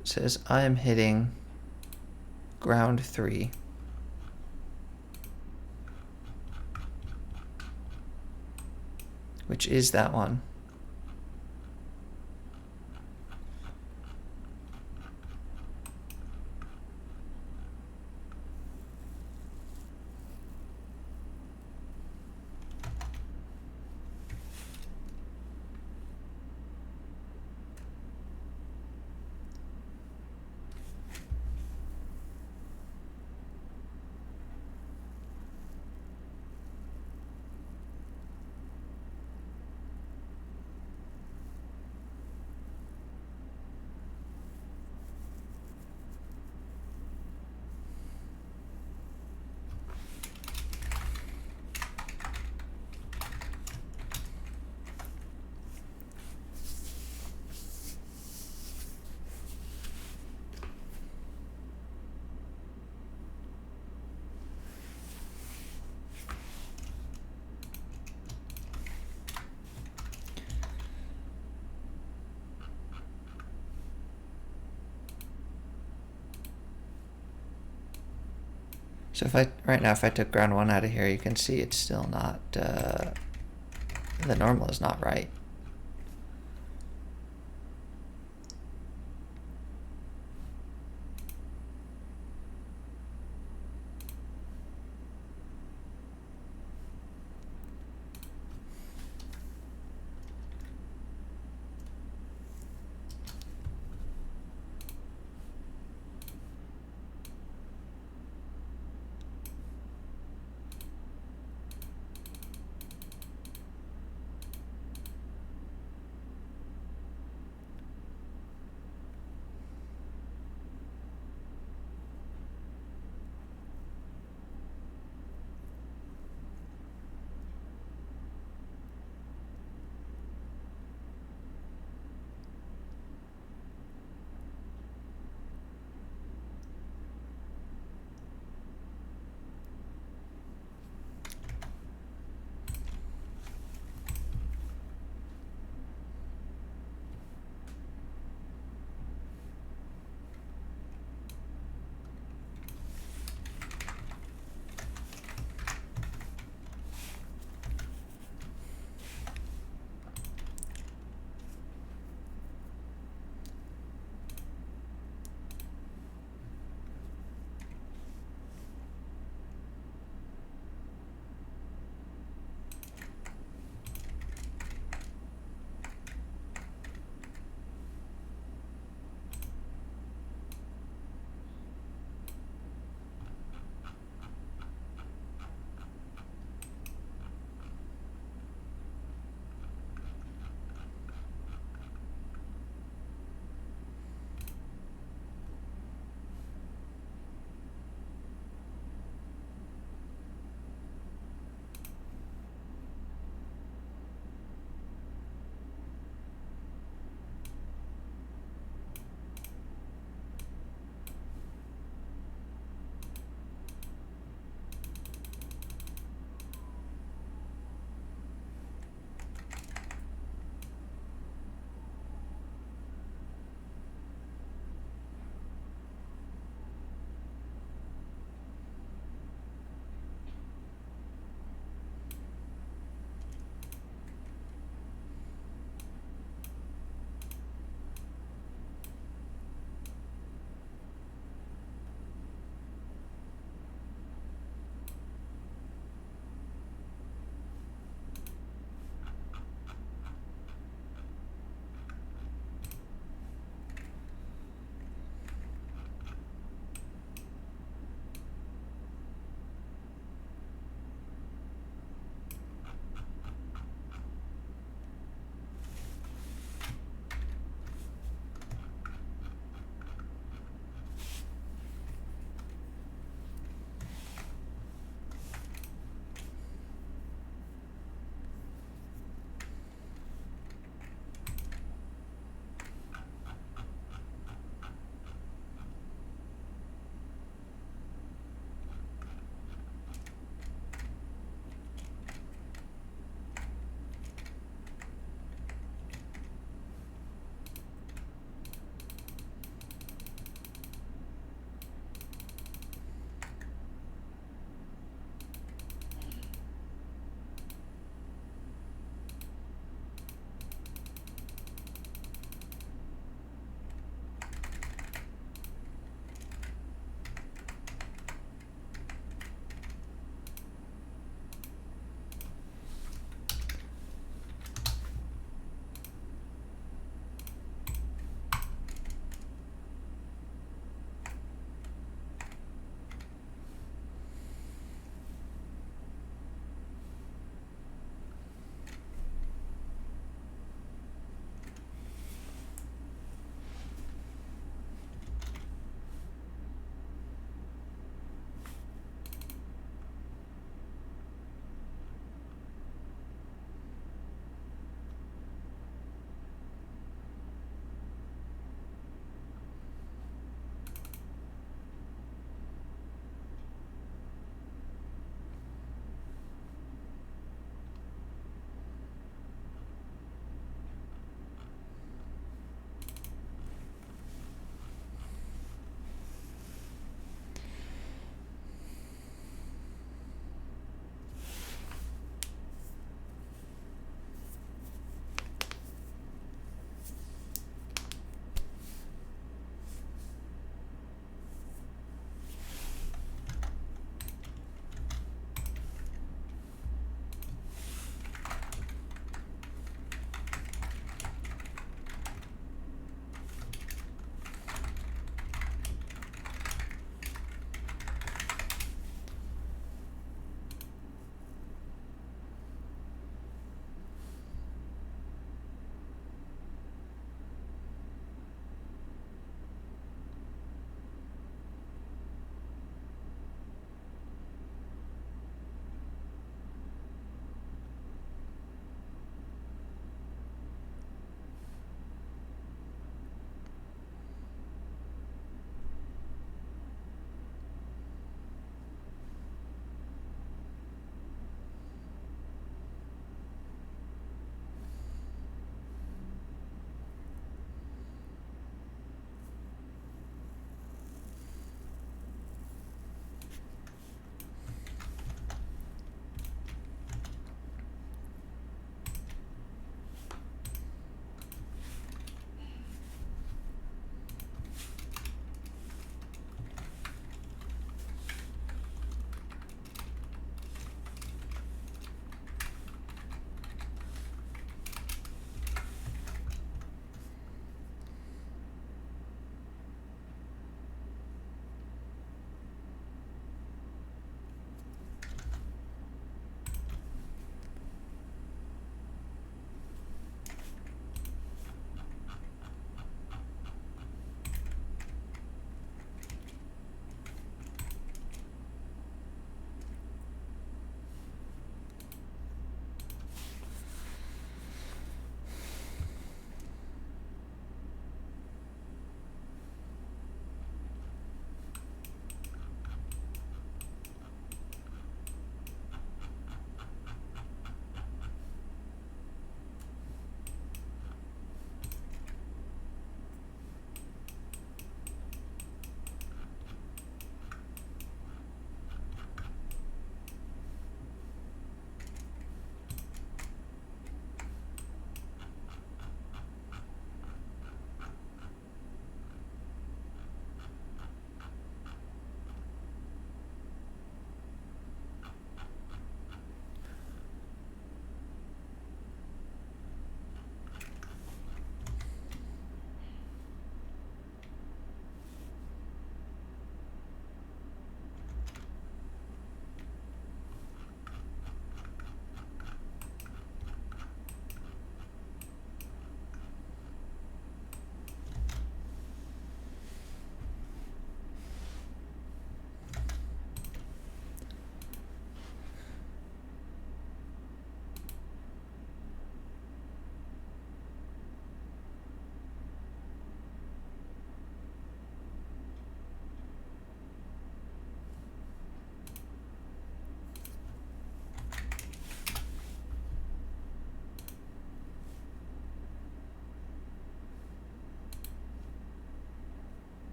It says I am hitting ground 3. Which is that one. So right now if I took ground 1 out of here, you can see it's still not, the normal is not right.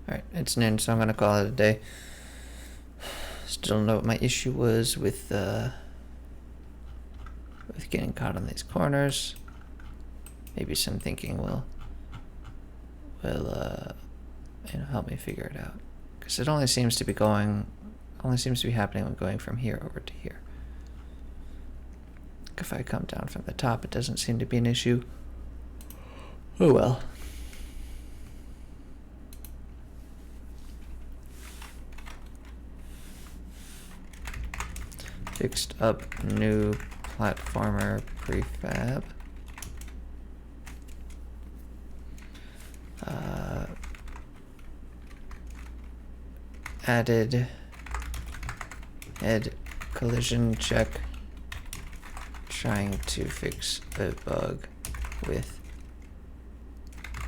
Alright, it's noon, so I'm gonna call it a day. Still don't know what my issue was with getting caught on these corners. Maybe some thinking will help me figure it out. Because it only seems to be happening when going from here over to here. If I come down from the top, it doesn't seem to be an issue. Oh well. Fixed up new platformer prefab. Added head collision check, trying to fix a bug with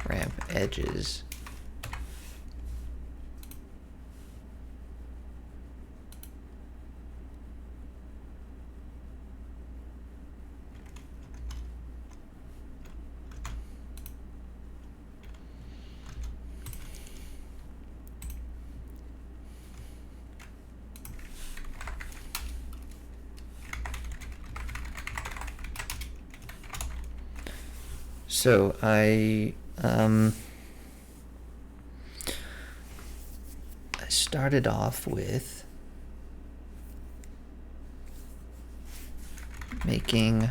ramp edges. So I started off with making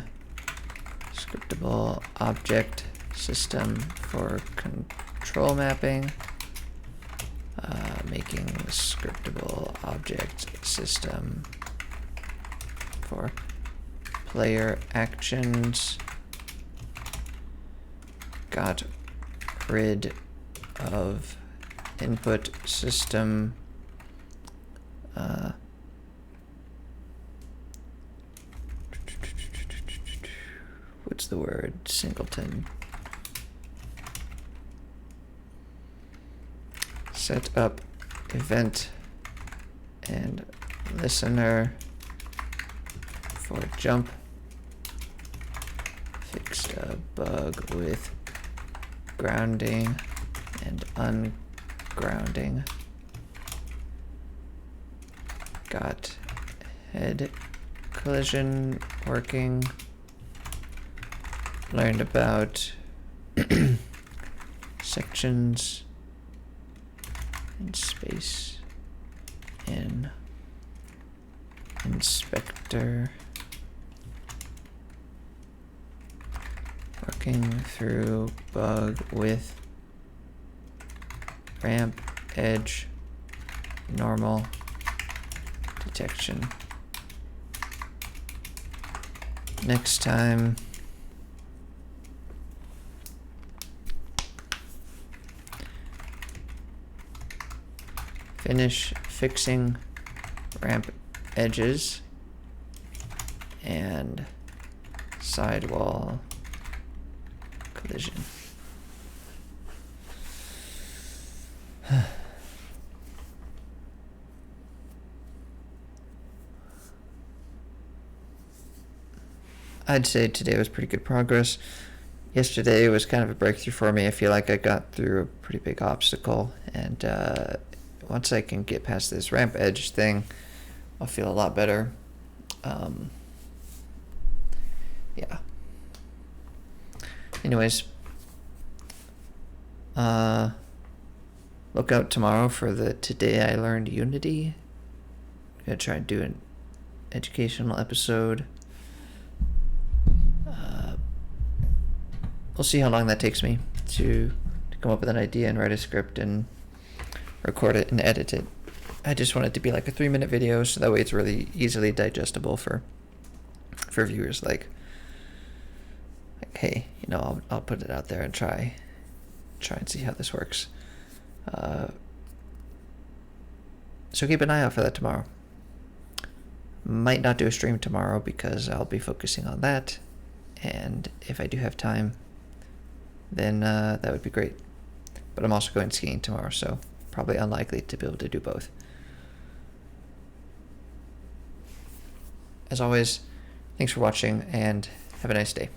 scriptable object system for control mapping, making scriptable object system for player actions. Got rid of input system what's the word? Singleton. Set up event and listener for jump. Fixed a bug with grounding and ungrounding. Got head collision working. Learned about sections and space in inspector. Working through bug with ramp edge normal detection. Next time finish fixing ramp edges and sidewall collision. I'd say today was pretty good progress. Yesterday was kind of a breakthrough for me. I feel like I got through a pretty big obstacle, and once I can get past this ramp edge thing, I'll feel a lot better. Yeah. Anyways, look out tomorrow for the Today I Learned Unity. I'm gonna try and do an educational episode. We'll see how long that takes me to come up with an idea and write a script and record it and edit it. I just want it to be like a 3-minute video, so that way it's really easily digestible for viewers. Like, hey, I'll put it out there and try and see how this works. So keep an eye out for that tomorrow. Might not do a stream tomorrow because I'll be focusing on that, and if I do have time, then that would be great. But I'm also going skiing tomorrow, so probably unlikely to be able to do both. As always, thanks for watching, and have a nice day.